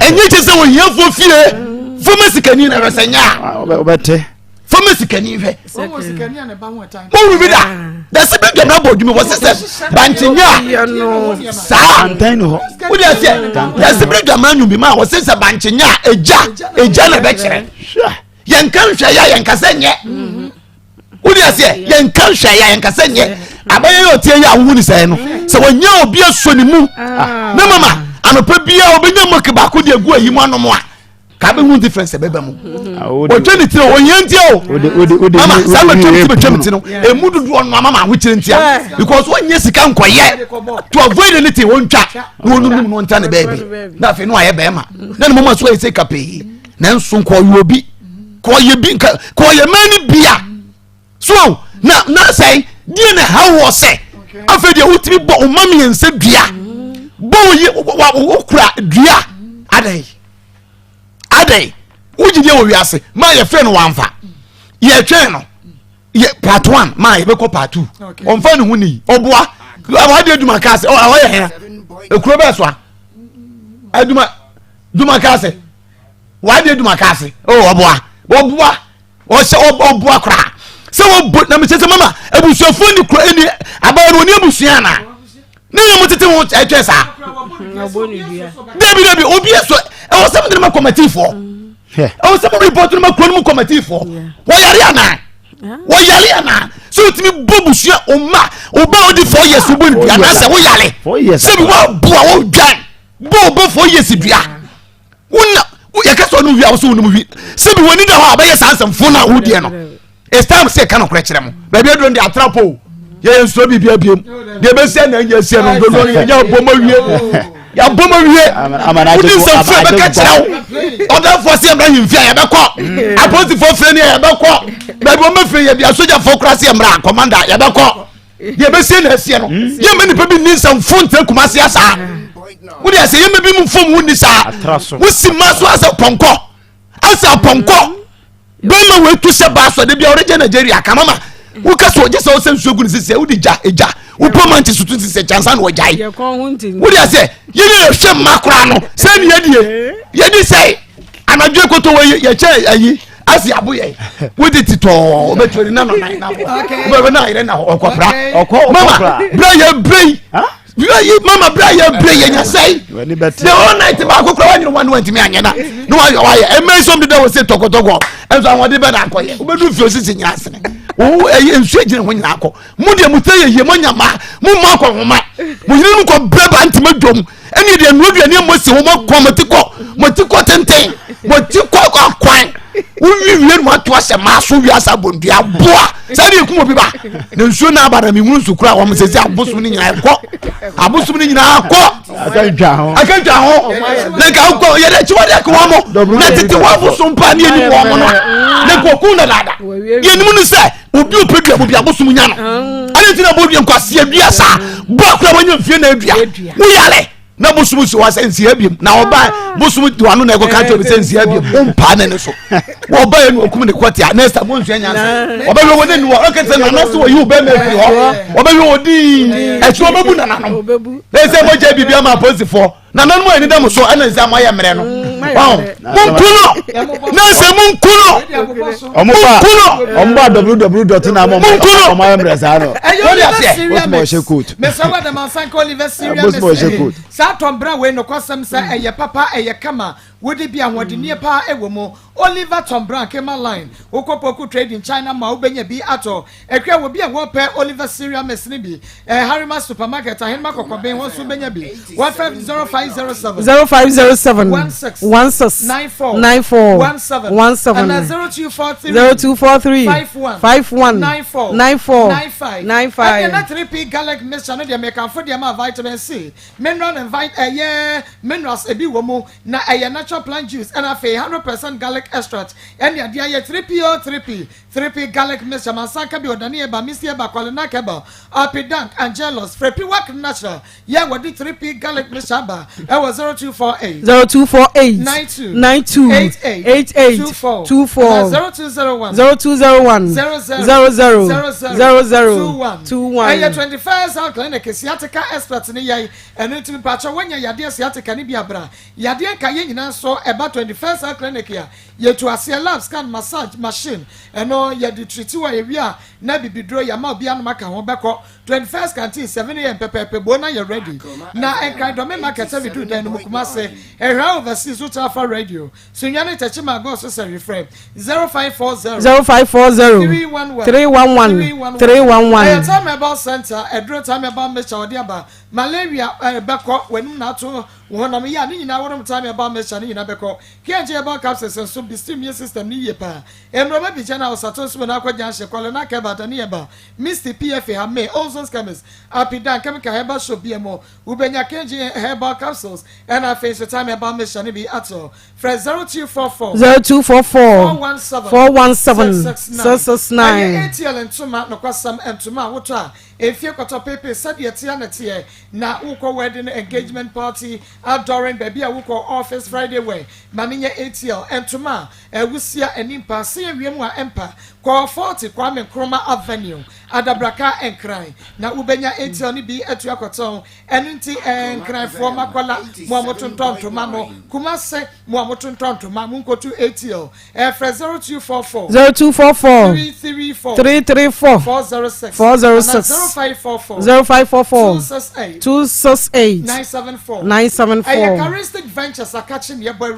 enye chese wo hiafo fie foma sikani na resenya obete foma sikani fe foma sikani na ba ho time mo bi da da se be gana bodwum wose se banchinya sa antan ho wodi ase da se be gama nyu bi ma wose se banchinya eja na be kire yenkan hwa ya yenka senye wodi ase yenkan hwa ya yenka senye abaye yo tie ya wu ni se no se wonya obi aso ni mu na mama anopa bia obenya moke ba ko de agu ayi mu anomo a ka be hu difference be mu o twani tire o yantie o mama sa ma twani tire no e mu dudu on mama ho kire ntia because wonye sika nkoye to avoid anything won twa no no nta ne baby na fe no aye be ma na mama so e se kape na nso nko obi ko ye bi ko ye mani bia so na say die na how say afa de utimi bo o mami ense dua bo ye wo kura dua adai ujide wo wiase ma ye fe no wanfa ye twen no ye part 1 ma ye be ko part 2 on fa no huni oboa wa de duma kase o ye he ekuro be so aduma duma kase wa de duma kase o oboa o se oboa kura se wo na me se mama ebusuafo ni kura eni aba no ni ebusua na ye mutete wo etwe sa David obi eso e wo se mo committee for e wo se mo report no mo committee for wo yare ana so utimi bobusua oma oba odi 4 years obo ndia na se wo yare se bi wo bua wo dwan bo 4 years dua wona ya kaso no wia wo so no wi se bi woni da ho abaye sansamfo na wo die no it's time say kan okra kire mo ba bi adron de atrapo ye nso bibia biem de be se na nya se no do no nya bomo wie ya bom awie wudi se fie be ka kira oda for se mra himfia ya be ko aposi for fie ne ya be ko ba bo me fie ya bia soja for krase ya mra commander ya be ko ye be se na asie no ye me nipa bi ni nsam fonte kumase asa wudi ase ye me bi mu fom wudi sa wusi maso asa ponko bema we tu se ba so de bia orege Nigeria kamama wo ka so je se o sensu egu ni sese wo di ja eja wo pomanti sutu sese chansa no jai wo di ase ye ni hwe makora no se ni ye di sei anadwe koto we ye che ayi asi aboye wo di tito obetori na no na bo na ire na okopra mama bra ye brei mama bra ye brei ye nyasai the all night ba kokora wanyu one went me anyana no wa ye e some de wo se tokotogo enso awode be na akoye obedu fi osisi nyasene wo ensu agire ho nyina akọ mu de mutaye ye monyama mu ma akọ homa mu yire nu ko breba ntima dwom eni de nuaduane mo si ho motiko tenten motiko akwan wiwie nu ato ase maso wi asa bondua boa sadi ekum obi ba na nsu na abara mi mu nsukura wa msesi abosum ni nyina akọ abosum ni nyina akọ akantwa ho na ka akọ ye de chiwade akọ mo na tete wa abosum pa ni eni wo mo no na ko ku na dada ye ni mu no se obi opedua obi abosum nya no ani tina bo bi nkwase adua sa bo akọ wanya mfie na adua wo yale na bosumu so wa sensi abiem na oba bosumu di wanu na eko ka to sensi abiem umpa na ne so oba enu okum ne kwatia next time onsu anya oba we woni nu o kete na so wo yu be me fi ho oba we odi etu obebu na nanom they say mo je bibia ma posifo na nanom ani dem so ana nsa mo ye mere no wow munkuno na se munkuno omba www.namom.com what's my share code Mr. Wadama Sanko Oliver Syria Satom Bra we no kwasam sa eye papa eye kama wodi bia hodenie pa ewo mo Oliver Tom Brown Kema line okopoku trade in China ma obenya bi ato ekwa wo bia wo pe Oliver Syria mesni bi Harima supermarket ahenma kokoben wo so benya bi 0507 1694 and 0243 5194 and 3P Gallic Mission de make am for the vitamin C mineral and minerals ebi wo mo na natural plant juice and a 100% garlic extract and the idea 3P garlic mixture mansaka bi odani eba misi eba kwalena keba apidank angelos frepi work natural ya wadi 3P garlic mixture ba e was 0248 92 88 24 0201 00 and 21st health clinic sciatica expert ni yai and into patcho when ya yade sciatica ni biabra yade ka ye nyina so eba 21st health clinic ya ye to asia lab scan massage machine eno ye di treat wa ye wi a na bibidro ya ma obi anoma ka ho beko 21st canteen 7 am pepe bona you ready na enkai do me market we do den mu kuma se ehwa overseas ultra radio sunyane techima go so say reframe 0540 311 time about center edro time about mecha odiaba malaria beko wenu na to wona me ya ni nyina wonu time about mecha ni nyina beko kianje about capsules and so the immune system ni yepa emroba bi jana osato so na akwaja hye na keba tani eba Mr PFA ha me also scammers apidan chemical herbal shop BMO ubenya kenje herbal capsules and a face time about mecha ni bi ato fresh 0244 417 ATL and tuma no kwasam and tuma wota efie kwato pepe said yetia na tie na uko wedding engagement party outdooring baby a uko office Friday way maminya ATL and tuma ewusia enimpa se wiem a empa kwa 40 Kwame Nkrumah Avenue Adabraka enkran na ubenya ATL ni bi etu akoton enunti enkran fo makola muamotontonto mamo kumase muamotontonto mamu nkotu ATL fresh 0244 334 406 0544 268 974 Characteristic Ventures are catching your boy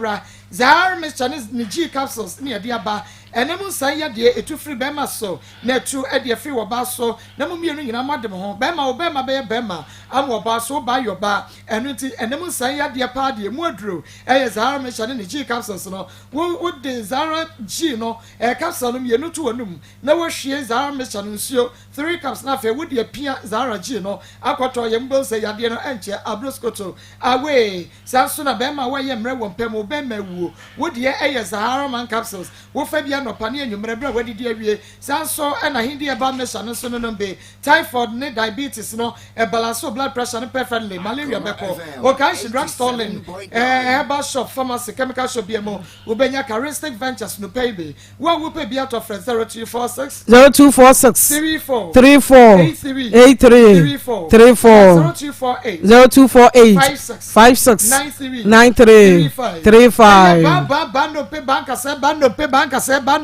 Zahara Mr. Niji capsules near the aba. And then say ya dear, a 2 free bema so, net 2 at the free basso, no me in a madam home, Bema, Bema, Bema, I'm a basso by your bar, and then say ya dear party, more drew, as Zahara Mr. Niji capsules, no, would the Zara Gino, a capsule, you know to a room, no she is Zara Mr. Nuncio, 3 cups nothing would the Pia Zara Gino, Aquato Yambo say Yadino Enche, Abruscoto, away, Sansuna Bema, why Yam Rewan Pemo Bema, would ye a Zahara man capsules, wo Fabian no pani and you remember where did you Sanso and a Hindi about Meshan and Sonon Bay, typhoid, diabetes, no, a balance of blood pressure and perfectly, malaria beko, or can she drug stalling, herbal shop, pharmacy, chemical shop, BMO, Ubenya Charistic Ventures, no baby. What would be out of 0246 0246 34 83 34 0248 56 93 35 Bando pay bank say bando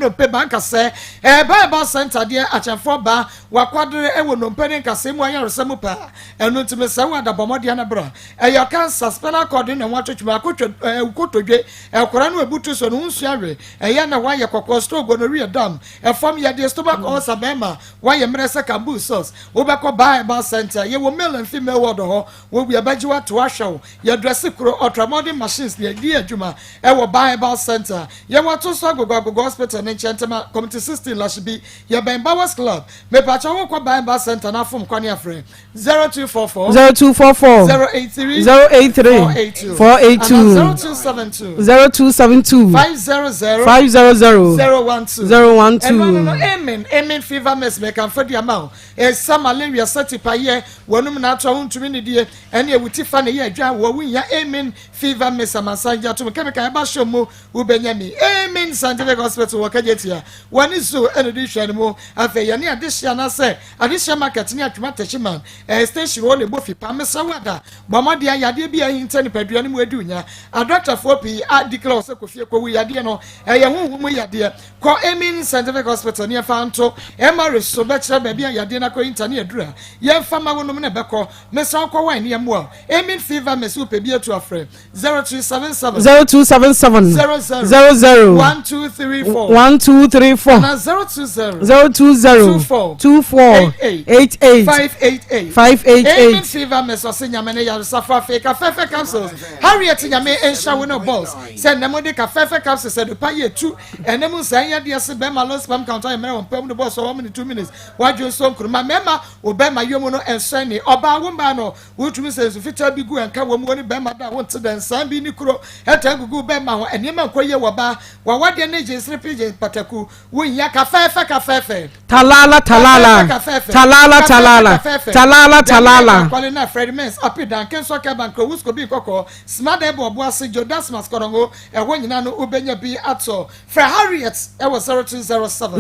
pay bank say Bible center there achafo ba wakwadere ewo no mpene nkase mu anya resemu pa enu ntime se wa da bomode na bra your cancer spinal cord na watwetwa akotodwe ekora no ebutu so no nsu awe eya na waye kokko stroke gonorrhea dam efom ya de stomach ulcer bema waye mrese kambu sauce obekọ Bible center ye wo male and female ward ho wo bia baji wa to ahwe ye dress kro ultramodern machines ye di adwuma ewo Bible center ye wato so gogo hospital ne chentema community system la shibi ye ben Bowers club me pacha wo kwa Bible center na fom kwani afre 0244 083 482 0272 500 012 amen fever mess me kan fodi amount some malaria certified ye wonum na to huntumi ne die ene ewutifa ne ye adwa wo wunya amen fever mess amasanja to me kan ba shomo ubenyami amen scientific hospital wakajetia wani so ene di hwanemo afa ye ne adehia na se adehia market ne atwuma techiman station wo le bofi pa me sawada bomode ayade bia hintani padua ne mu adunya a doctor for pi a declare se kofie ko wi yade no ye huhumu yade ko amen scientific hospital ne fa nto emare so be kire ba bia yade na ko intani adura ye fama wonum ne beko me sa ko wan ne mu a amen fever me so pe bia to afre 0277 1234 na 020 24 88 588 amen fever me so se nyame ya safa fake fefe capsules Harriet nyame ensha we no balls say na mo de ka fefe capsules say do pa ye tu enemu san ya de se be ma lo spam counter e mere on pam the boss so 1 minute 2 minutes wadwo so nkruma mema obe ma yomu no ensan ni oba womba no wutumi se so fita bi gu enka wo mu ni be ma da wonte den san bi ni kuro eta gugu be ma ho enema nkoye wo ba wa wade ne je sripi je pataku wonya ka fefe talala kwale na Fred Mens apidan kenso ka bank wusko bi kokko smart ebo bo ase jodas maskorongo e ho nyina no obenya bi ato Fred Harriet e was 0207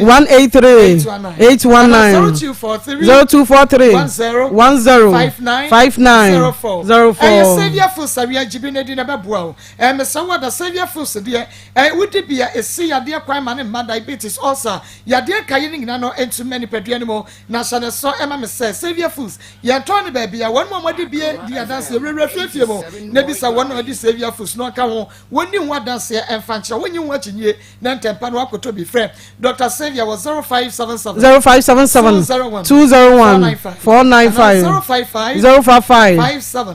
183 819 0243 10 59 04 e Savior for Savior jibine di na beboa e me sawa da Savior for se de e wudi bia esi yade kwan ma ne ma diabetes ulcer yade kaye ni nyina no entu many pedua ni mo na shane so ema me se Savior foods ye ton ba bia won mo modi bia di adanse rewre fiefie mo na bisa won odi Savior foods no ka ho woni ho adanse emfa nche woni ho akinye na ntempa no akoto bi frɛ Dr. Savior was 0577 201 495 055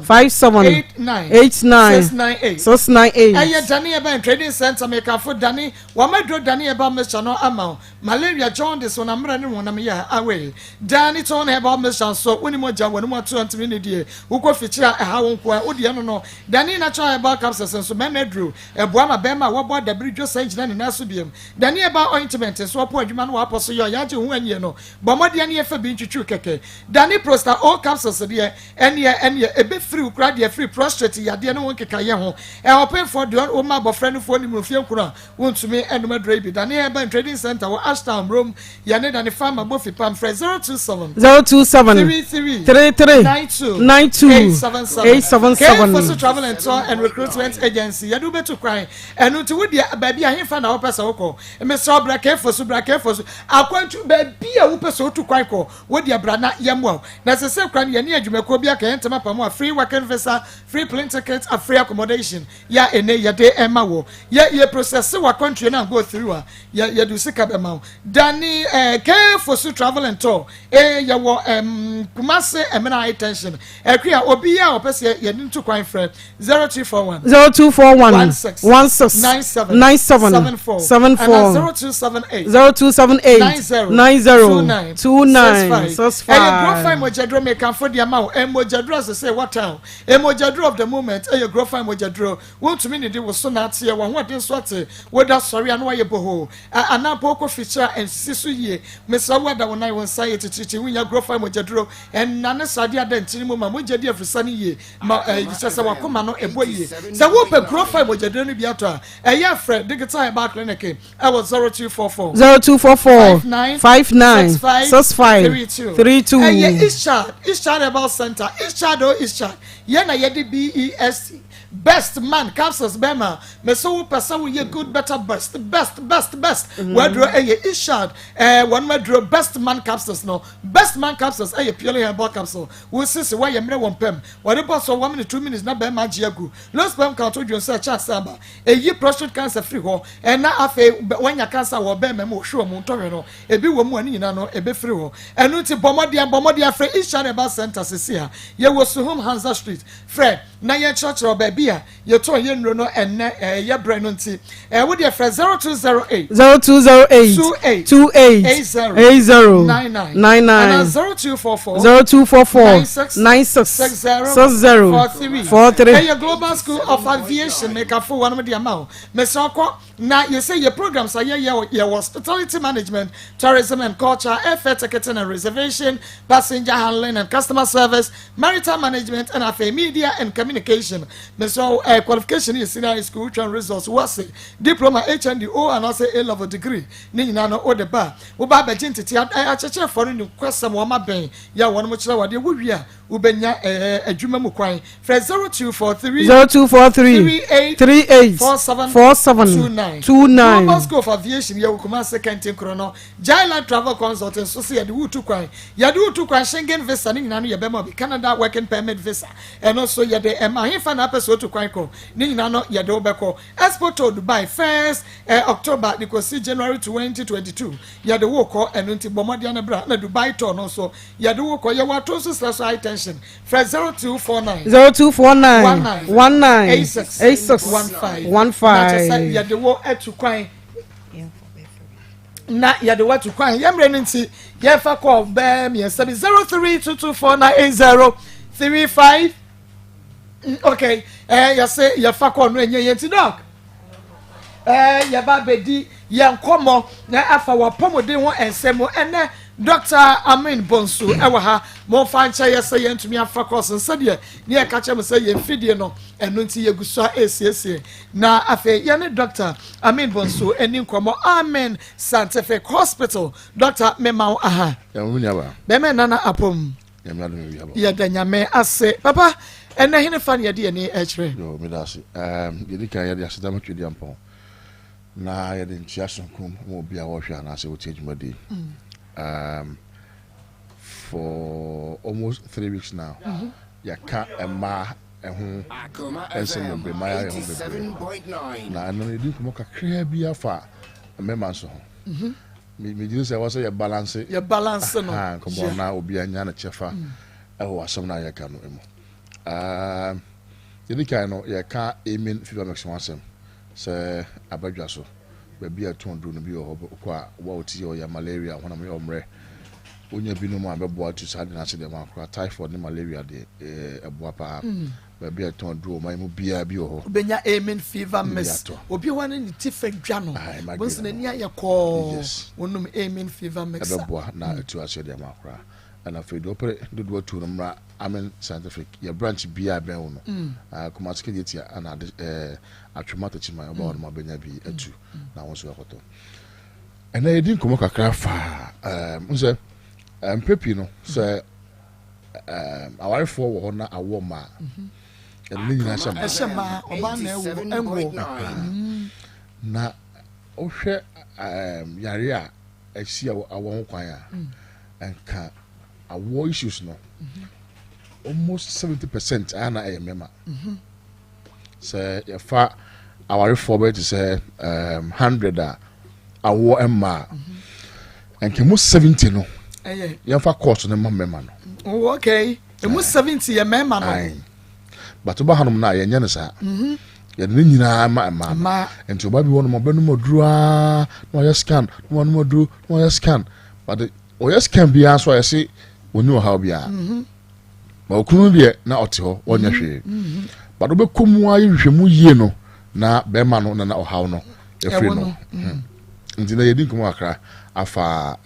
57 89 698 eye Dani eba trading center make afo Dani wa madro Dani eba mecha no ama malaria jaundice na mra ne wonam ya away Dani ton eba mecha so woni mo ja woni mo to antimi ne die ukọ fichira ha wonko a odi no Dani na cha eba capsules so menedru eboa ma bema wo bo da bridge so engine ne na so biem Dani eba ointment so po adwuma no aposo yo ya je hu anie no bomode ne efa bi ntwitwu keke Dani prostate all capsules de ene ebe free ukra de free prostate yade ne won keka ye ho e open for the o ma bofre no fo ni mu fie nkura wontumi enuma drai bi Dani eba trading center wo Ashtown Rome ya ne Dani farmer bofi pam fre 027 33 92 877 for travel and tour and recruitment agency ya do beto kwan enu ti wodi baabi ahemfa na wo pesa woko me so bra for so akwantu baabi a wo pesa wo tu kwan ko wodi abra na yamwa na se kwan ye ne adwumako bi aka entema pam a free working visa free plane ticket a free accommodation ya ene ya de ema wo ye process wa country na go through ya do sika be ma dani care for su travel and tour ya wo Kumase emena high tension ekria obi ya opese ye ntu kwan frɛ 0241 16 97 74 0278 a profile mojadro me kan for dia ma o mojadro as say what town mojadro of the moment a profile mojadro won to me ne de wo so na ate wo ho de so ate wo da sori an wo ye boho ana poko feature and sisu ye me so wa da won na won say titichi winya profile mojadro en na ne sade adantini mu ma mojadi afrisani ye ma sese Akoma no ebo ye se wo pe profile mojadro no bi ato a ye frɛ digital back clinic I was 0244 59 65 East Chad about center. East Chad. Yena yedi BEST. Best man capsules bema. Me so person we ye good better best. Where East Chad. One where best man capsules no. Best man capsules purely herbal capsule. We see why ye mre one pem. What about so 1 minute 2 minutes na bema jiagu. Lost pem count to you say chance saba. Ye prostate cancer free ho. And na afe when your cancer wo bema mo show mo ntore no. Ebi wo mu ani nyina no ebe free ho. Enu ti bomodia free East Chad about center sesia. Ye wo Suhum Hansa Street. Fred na ye church ro baby a ye to ye nro no enne ye bre no nti wo de frɛ 0208 28 and 0244 96 43 hey global school of aviation make a full one of the amount me so ko na you say your programs are ye hospitality management, tourism and culture, air ticketing and reservation, passenger handling and customer service, maritime management and affair media and communication. Me so qualification is senior school and resource was diploma HNDO and also A level degree. Ni na no the bar. Wo ba be gentiti a cheche for no question wo ma ben ya won mo kire wade wo wia wo benya adwuma mu kwan. Fre 0243 38 47 29 Moscow of aviation ya ukuma second krono Jailand travel consultant so say the wutu kwan ya do wutu kwan Schengen visa ni nyina no ye bema bi Canada working permit visa and also ya de ahefa na person to kwan ko ni nyina no ya de obeko export to Dubai 1st October because January 2022 ya de wo ko eno nti bomodia na bra na Dubai to no so ya de wo ko ya wato so stress high tension for 0249 1986 ya de wo etu kwan na ya de watu kwan yemre nti ye fa call be me 0322498035 okay ya say ya fa call no enye yenti doc ya ba bedi ya nkomo na afa wa pomode ho ensemo ene Dr. Amin Bonsu ewa ha mo fancha ye say yentumi afa course nsede ne e ka chem say ye fidie no eno nti ye gusua esiesie na afa ye ne Dr. Amin Bonsu eni nkomo Amen Scientific Hospital Dr. Memau aha ya munya ba be me nana apom ya danyame ase papa ene hene fan ye de ni e kire yo me dasi ye di kan ye de aseda ma twedi ampon na ye de ntia sonkom mo bia wo hwa na se wo tie dwumadi for almost 3 weeks now. Yaka Maa Akoma FM 87.9. Na no you come ka kra bia fa memma so. Me just say was your balance no. Come on now obi anya na chefa. Asom na yaka no emo. Yedi kai no yaka amen fever maximum asem. Say abadwa so. Baby a tondro no bi o kwa wa oti o ya malaria hona me omre onya binu mu abebo atu sade na sede ma kwa typhoid ni malaria de eboa pa baby a tondro mai mu bia bi o benya amen fever mess obi wan ni tife dwa no bonse na ni ayeko wonum amen fever mess abeboa na atu asede ma kwa ana fedo pre do tu no mra Amen Scientific ya branch bia ben wo no kuma sekedi ana atwemato chima oba no mabenya bi atu na won so akoto ena edin komo kakra fa nse pepi no se awarefo wo na awo ma eni nyina shema oba na enwo na ohwe yare a ehia awo kwan a enka awo issues no almost 70% ana ayemema say your fa our reform to say 100 awo emma and kemo 70 no your fa course no memma no oh okay emu 70 ye memma no but oba hanom na ye nya ne sa ye ne nyina ma enti oba bi wono mo benu modru a no ya scan no no modru no ya scan but o ya scan bi aso ya se oni o ha bia ba okunu de na ote ho wonya hwe but obekomu ayi hwemu yie no na be ma no na o ha no e free no nti na ye din komo akra afa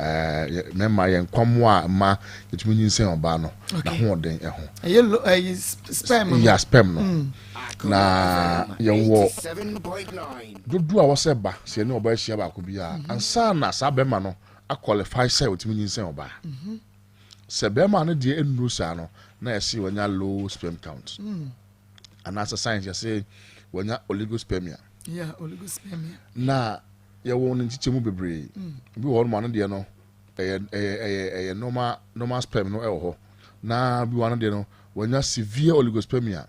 memma ye nkwamo a ma yetumi nyinsen oba no na ho den ho sperm ya sperm no na ye wo dodo a wose ba se ne oba hia ba ko bia ansa na sa be ma no a qualify say yetumi nyinsen oba se be ma no de enuru sa no na yesi wonya low sperm count and as a science you say wonya oligospermia na ya wo no ntichemu bebre bi wo no de no normal sperm no e ho na bi wo de no wonya severe oligospermia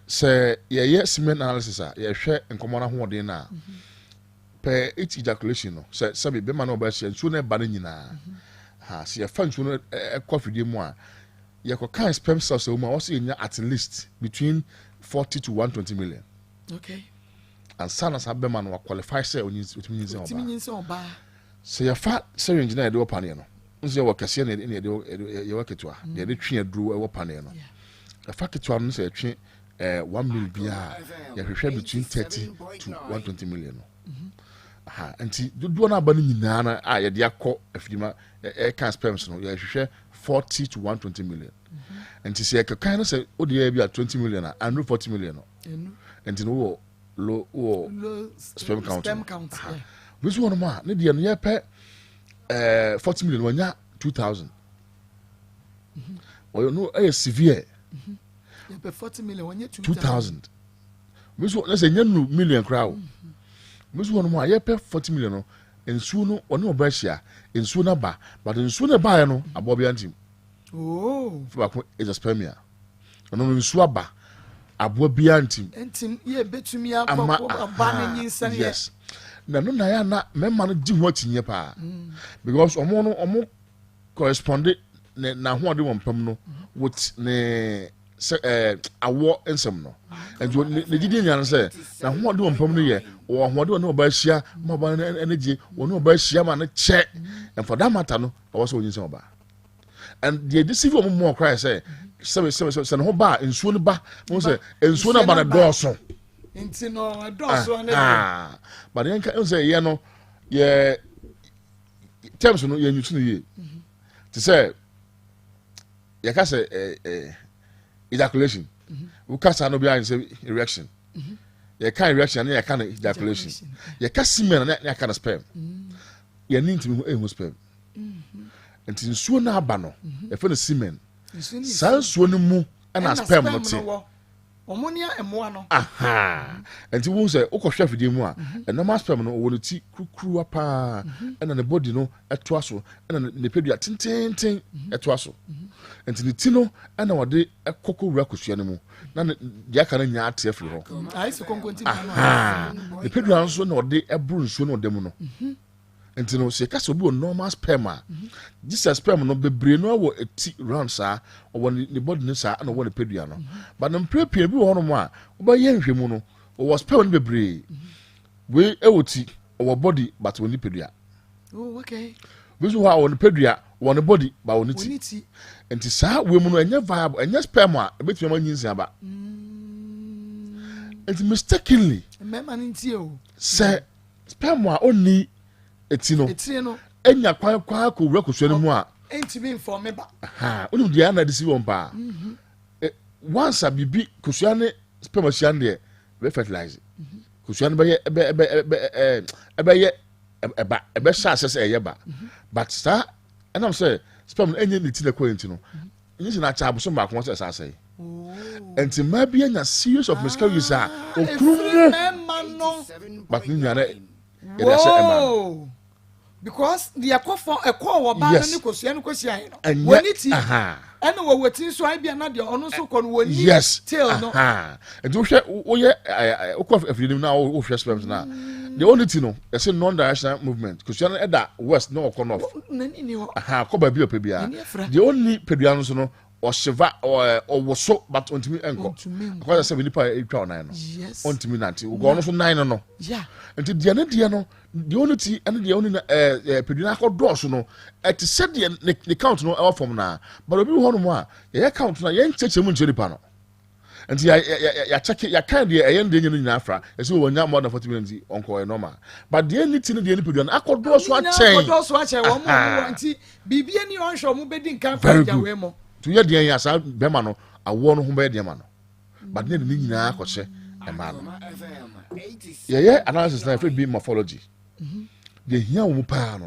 say ye semen analysis a ye hwe enkomo na ho de na per each ejaculation no say be ma no ba hye nsu na ba na nyina ha se ye fa nsu no ekofidie mu a ye ko kan sperm cells o ma wo se nya at least between 40 to 120 million okay and sana sabe man wa qualify say otimi oba se ya fa se engineer de opane no nse wo kase na ye wa ketua ye de twe aduru e wo pane no ya fa ketua no se ya twe 1 million bia ya hwehwe between 30 to 120 million no aha anti dodo na ba no nyina na a ye de akọ afidima e can sperms no ya hwehwe 40 to 120 million anti se ka kan no se odi ya bia 20 million and 40 million no anti no wo low sperm count yeah. This one ma ne dia no ye pe 40 million wanya 2000 or no severe ye pe 40 million wanya 2000 this one let's say nyanu million crowd this one ma ye pe 40 million no ensu no one oba hia ensu na ba but ensu na ba no abobia ntim for ba is a spermia no ensu aba abo bia ntim ye betumi akọ ba na nyinsan yes na no na ya na memma no di ho atinye pa because omo correspond na ho de won pam no with ne awo ensem no and ne didi nyan say na ho de won pam no ye wo ho de no ba hia ma ba na energy wo no ba hia ma no che and for that matter no I was onyin say oba and the deceive omo more cry say se no ba ensuo no ba mo say ensuo na ba na dooso nti no dooso na but yen ka say ye no ye terms no ye nyutu no ye to say ye ka say ejaculation we ka say no be say erection ye ka erection na ye ka ejaculation ye ka semen na ye ka sperm ye need to sperm nti nsuo na aba no e fa no semen san nsuo no mu na sperm no te omonia emoa no aha nti wo say ukọhwe afidie mu a normal sperm no wo no ti kukuru apa na ne body no eto aso na ne pedua tententen eto aso nti ne ti no na wo de ekoko wura kosua no mu na dia ka na nya ate afiri ho ai se konkonti no ne pedua nso na wo de ebru nsuo no de mu no nti no se ka so bi normal sperm a this sperm no bebre no wo eti round sa wo ne body no sa na wo ne pedua no but no prepare bi wo no mo a wo ba ye nhwemu no wo sperm no bebre we ewoti wo body but wo ne pedua oh okay we so wo ne pedua wo ne body ba wo ne ti nti sa we mu no enye viable enye sperm a ebetumi ma nyinsi aba nti mistakenly mema nti o se sperm a oni etino enya kwan ko wura kosua no mu a entimi inform ba ha onu dia na disi won pa once a bibi kosua ne sperm sia ne be fertilize kosua ne be ebe sha access eye ba but sa enam say sperm enye ne ti na kwenti no nyi na cha aboso ma ko say sa say enti ma bi enya series of miscarriages a okuru but ni nyana because the ekofo wo ba no ni kosua no kosia no woni ti ɛna wɔ wɔtin so ai bia na de ɔno so kɔ no wɔ ni yes tail no and wo hwɛ wo ye okɔ afidin na wo hwɛ sperms na the only thing no I say non directional movement because you know that west no okɔ north nani ni hɔ kɔ ba bi opɛ bia the only pedua no so no ɔhyeva ɔwɔso but ontimi enko akɔda sɛ nipa etwa onan no ontimi nante ugɔ no so nan no yeah nti deɛ no the only thing and the only peduna akɔdɔ so no ɛte sɛ deɛ ne count no ɛwɔ fam na but obi hɔ no mu a yɛ count na yɛn kyekye mu nkyɛ nipa no nti ya check ya kan deɛ ɛyɛ ndɛ nyina afra ɛsɛ wɔ nya more than 40 minutes onko normal but the only thing deɛ ne peduna akɔdɔ so akyɛn wɔn mo nti bibia ni ɔnhwɛ mo bedi nkan fa gyawe mo to yɛ deɛ yɛ sa bɛma no awɔ no ho bɛyɛ deɛ ma no but ne nyinaa akɔhyɛ ɛma no yɛyɛ analysis na ɛfɛ bi morphology deɛ hia wo mu paa no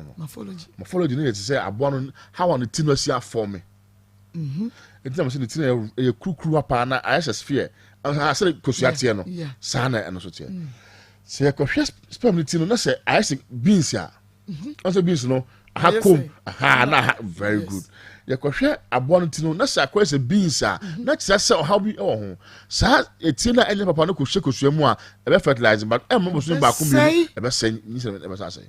morphology ne yɛ te sɛ aboa no how on the tin was here for me ɛti na mo sɛ ne tin yɛ kurukuru paa na ayɛ sɛ sphere asɛ kosua teɛ no saa na ɛno so teɛ sɛ yɛkɔhwɛ sperm ne tin no na sɛ ayɛ sɛ beans a ɔsɛ beans no akom na very good yɛkɔhwɛ aboa no tin no na sɛ akɔyɛ sɛ beans a na kyerɛ sɛ ɔhaw bi ɛwɔ ho saa etie na ɛnyɛ papa no kɔhwɛ kosua mu a ɛbɛ fertilize but ɛmɔ bɔ so baako mi ɛbɛ ni sɛ ɛbɛ sɛ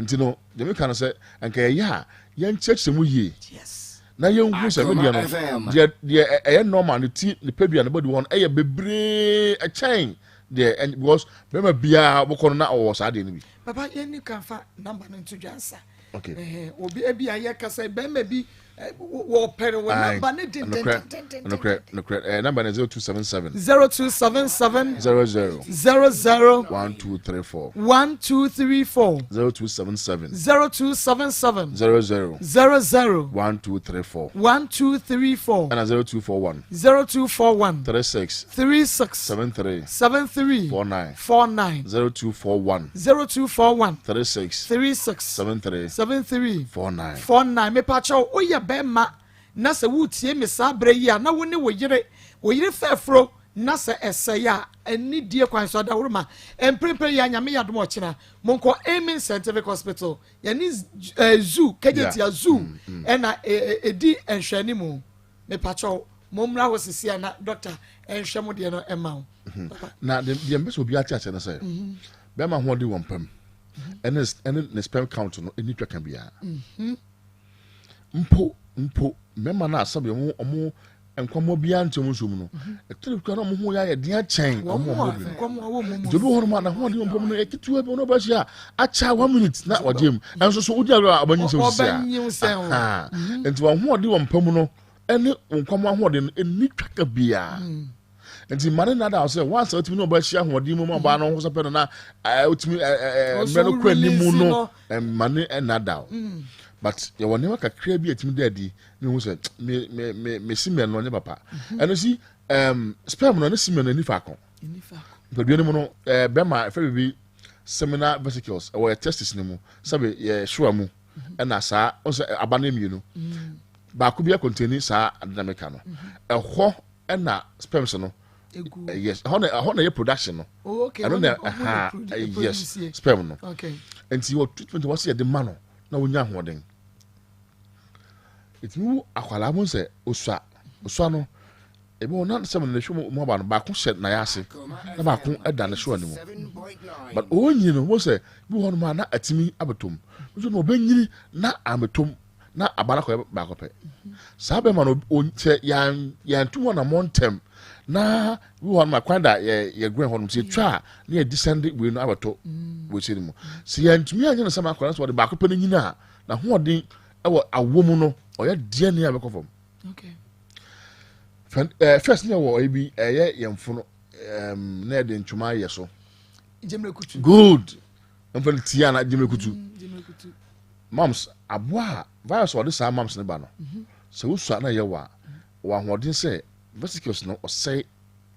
nti no dɛm ka no sɛ anka yɛyɛ a yɛnkyerɛkyerɛ mu yie na yɛnhu sɛ no deɛ no deɛ ɛyɛ normal ne ti ne pedua ne bɔdi hɔ no ɛyɛ bebree ɛkyɛn deɛ because bɛrima biara bɔkɔ no na ɔwɔ saa deɛ no bi papa yɛni kan fa number no nto dwansa okay obi ebi ayɛ kasa bɛrima bi wɔ pɛrɛ wɔ number ne den number is 0277 00 1234 0277 1234 and 0241 36 73 49 0241 36 73 49 me pacho oya bema na sɛ wotie me saa brɛ yi a na wo ne wo yere fɛfro na sɛ ɛsɛ ya ani die kwan so da woroma emprempre ya nyame ya dom ɔkyena monkɔ Amen Scientific Hospital yani zoo kejetia zoo ɛna edi enhwani mu me pacho momra ho sisi na doctor enhwɛ mo de no ɛma wo na de mbɛso obi ati akyɛ no sɛ bɛma ho de wɔn pam ɛne ne sperm count no eni twa kan bia mpo mema na asabe omo enkwamo bia ntom nsum no etele kwa na mo ho ya de akyɛn omo dodo ho ma na ho de omo no ekitu ebe no ba hia acha 1 minute na wajem enso so udi alo abanyi so sia enti wa ho de won pam no ene nkwamo ho de eni twaka bia enti mane na da so once otimi no ba hia ho de mu ma ba no ho so pe no na otimi mre no kwa ni mu no mane na da but you will never kakra bi etimi daddy ne hu se me simen no nye papa eno si sperm no ne simen no ni fa kon but bi ne mu no be ma fa bi seminal vesicles or testis ne mu sabe ye hwa mu na saa o se abana mienu ba ko bi contain saa adinamica no ɛhɔ na sperms no yes ho na ye production no okay eno na yes sperm no okay and your treatment was ye the man no na wonya hoden itimu akwala mo se osua no ebe wona nsem na hwe mo ba no ba ko hye na yase na ba ko eda na hwe mu but onyi no mo se bi won ma na atimi abetom so no obanyiri na ametom na abana ko ba ko pe sa be ma no onche yan tu wona montem na bi won ma kwanda ye gwen hono se twa na ye descend we no abeto wo se mu se yan tumi anya no sama akwala so de ba ko pe nyina na hoodin ewo awomu no oya die ne abekɔ fam okay first ne wo ebi ɛyɛ yɛmfo no na de ntwuma yɛ so jemrekutu good mfan tia na jemrekutu moms aboa virus ɔde saa moms ne ba no sɛ wosua na yɛ wa hoɔden sɛ vesicles no ɔsɛe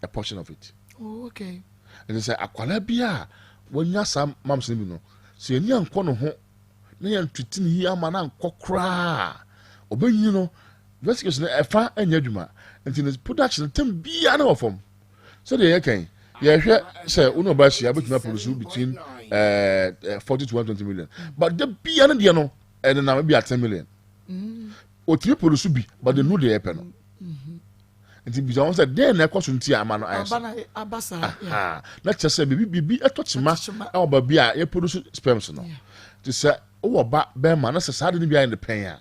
a portion of it okay ɛne sɛ akwala bia wonya saa moms ne bi no sɛ yɛni ankɔ no ho na yɛn twitini yi ama na ankɔ koraa obanyi no vesicles no ɛfa anya adwuma nti ne production tem bia na wɔfam so de yɛ kan yɛhwɛ sɛ uno ba hia betuma produce between 40 to 120 million but the bia no de no ɛne na bi 10 million otimi produce bi but they know the epeno nti bi won say den na ekoso nti ama no ayes abasa na chese bibi etochima e oba bi a ye produce sperms no to say o ba be ma na say sa de ni bi in the pen a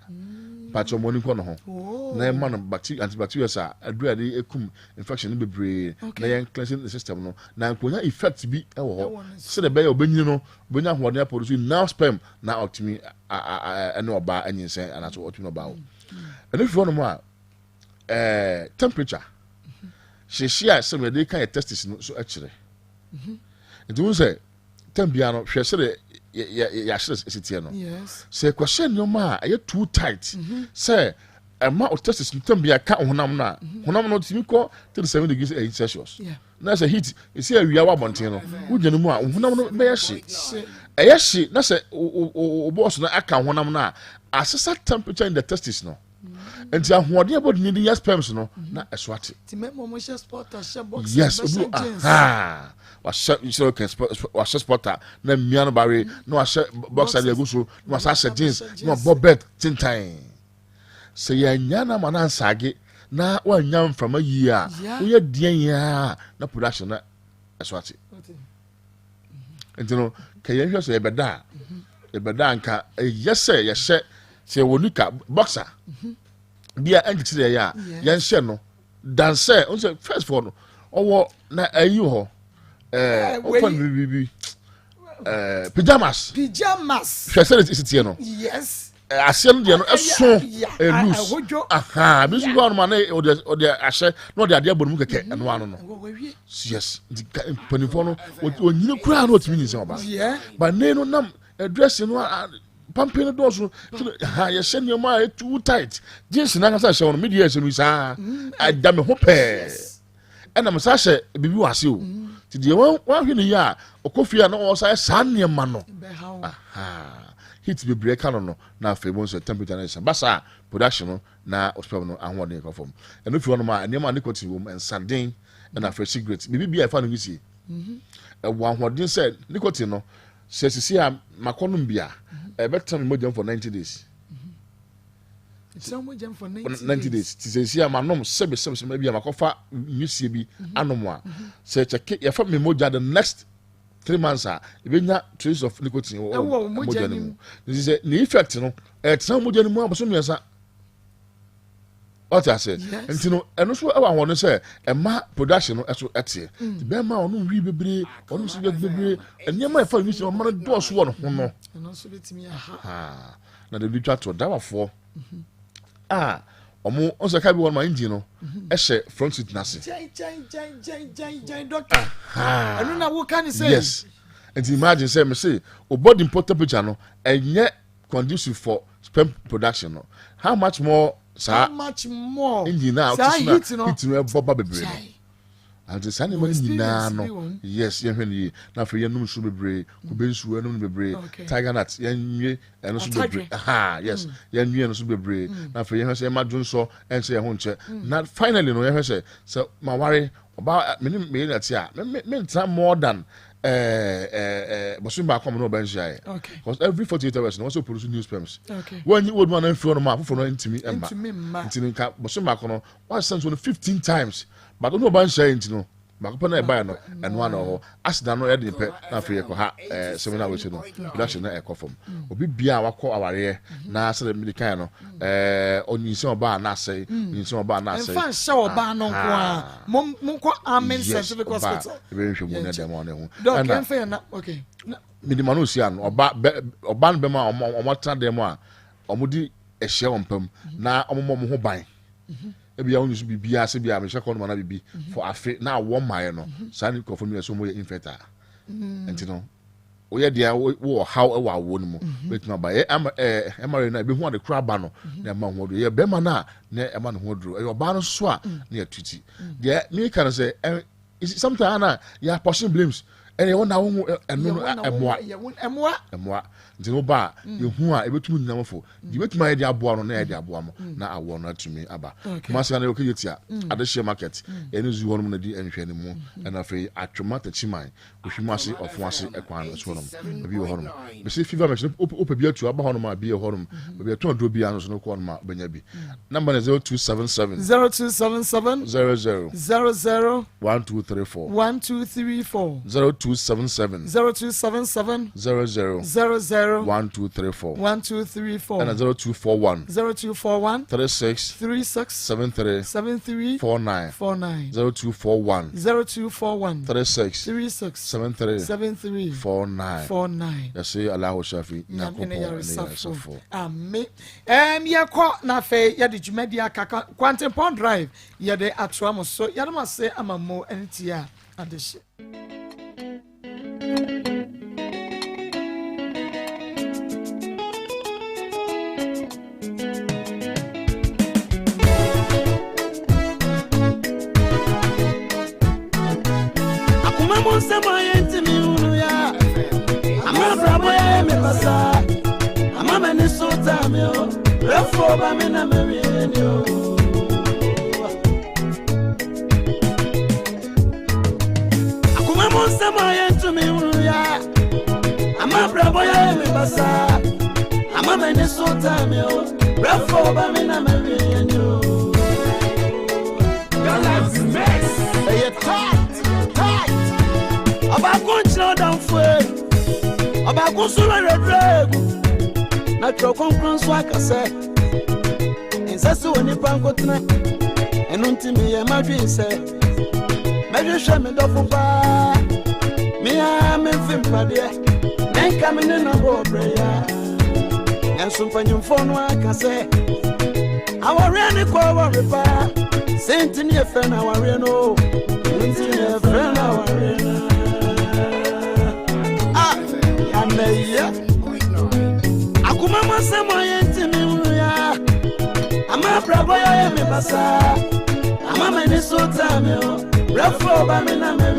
patcho money ko no ho na ma no antibacterial sa adura de ekum infection no bebre na yen cleansing the system no na nkonya effect bi e wo ho se de be ya obenyi no obenyi ahoɔden a produce now sperm na optimi ene oba anyinsen anaso optimi oba wo ene fi no mo a temperature sheshia se me de kan testis no so akire nti wo say tempia no hwe se de ya shire sitie no se kwahye nyoma a ye too tight say ema o testis no tempia ka honam na honam no timi ko 37 degrees Celsius na say heat e se awia wa bonten no wo gyanu mu a honam no be ye hye na say o boss no aka honam na asesa temperature in the testis no enti ahoɔden about need yes sperms no na eswate ti memo mo share sporter share box yes obu wa share can sporter na miano bare na wa share boxer de aguso na wa share jeans na bobet tintan se ya nyana mana nsage na wa nyam from a year wo ye dian ya na production na eswate enti no kayen hwe so e beda nka yes ye hye se wonika boxer dia entity there ya yen hye no dance on say first for no owo na ayi ho open bibi pajamas hwe say it tie no yes asem dia no eso loose bisu go no na o de ahye no de ade abonu keke eno ano no yes panifo no onyine kura na otimi nyi se oba ba ne no nam address no pampino dosu ya shenyo ma too tight jeans na ngasa hye no media hye no isa adame ho pe ena msa hye bibi wase o ti de wan hwe ne ya okofia na o sa sanne ma no heat be break no na febo so temperature na basa production na ospem no ahode ko fom eno fi no ma ne ma nicotine wo ensanden na fresh cigarette bibi bia fa no wisi wo ahode se nicotine no se sisi a makonum bia better me for 90 days. It's so much for 90 days. Ti say ma nom sebe maybe ma kofa nyusie bi anomwa. Say check ya fa me moja the next 3 months e benya trace of nicotine o moja ni mu. This is the effect no tran moja ni mu aboso miasa. What I said. Nti no eno so e wa ho no say e ma production no eso etie. Ti be ma ono wi bebre, ono so bebre, enema e fa nyusie o ma do so wo no ho no. Eno so betimi na de bitwa to dawafo omo onse ka bi won ma engine no e hye front seat na se jai doctor enu na wo kan say yes and imagine say me say o body temperature no enye conducive for sperm production no how much more engine now heat no boba bebre and the same money na no yes yen hwe na fe yen num su bebre ko be nsu enum bebre tiger nut yen nwie eno su bebre yes yen nwie eno su bebre na fe yen hwe se ma dun so en se ho nche na finally no yen hwe se so ma ware oba me na ti a me ntra more than bosun ba kom no ban share because every 48 hours no so produce new sperms when you would man feel no ma fofo no ntimi emba ntimi nka bosun ba ko no one sent 15 times but no ban share ntino makopa na e buy no eno ana ho asida no e de pe na fe ko ha seminar we no production na e ko fom obi bia wakọ aware na se de kan no onyinse oba na sei onyinse oba na sei en fa sha oba no nko a mo ko amen certificate hospital e be hwe mu na dem on ho doc en fa na okay minimum no sia no oba no be ma omo tra dem a omo di ehye ompam na omo ho ban ebia onu su bibia se bia me hwe kono na bibi for afi na wo maye no sani ko for me so mo ye infecta entino o ye dia wo how e wa wo no mo betima ba e amare na be hu ade kra ba no na ma ho do ye be ma na e ma no ho do e oba no so a na ya tuti dia me kan say sometimes na ya portion blames ene wona wo emoa nti no ba yehu a ebetum nyamfo di betum aye di aboa no na ye di aboa mo na awo no atumi aba kumasi na okeyetia adehye market ene zu hono na di enhwe ne mu na fe atwoma tachiman ohwimase ofuase ekwan so no bi wo hono be se fever machine opa bi atu aba hono ma bi hono bi atu do bi anu so no ko ma benya bi number 0277 00 1234 0277 00 1234 and 0241 36 73 49 0241 36 73 49 yasi Allahu shafi na kopo amen yako na fe ya de djumadi aka Quantum Pond Drive ya de atwa so ya ma se amamo entia adehye Sama yenti mi unu ya ama brabo ya me pasa ama me ni sota me o refo ba me na me ni o akuma mo sama yenti mi unu ya ama brabo ya me pasa ama me ni sota me o refo ba me na me ni o Galaxy Mix hey tight Aba kunchina down fwe Aba kunsula redregu Na chokonkran swaka se Insasi wani panko tina Enunti miye madwi se Medwi sheme dofu pa Miya memfimpadie Nenka mine na bobreya Nyansumpa nyumfono waka se Awariani kwa waripa Sentini efena wariano Sentini efena wariano Ameya Akuma masema yenti miuya Ama brabo ya me basa Ama me ni sota me o Refo ba me na me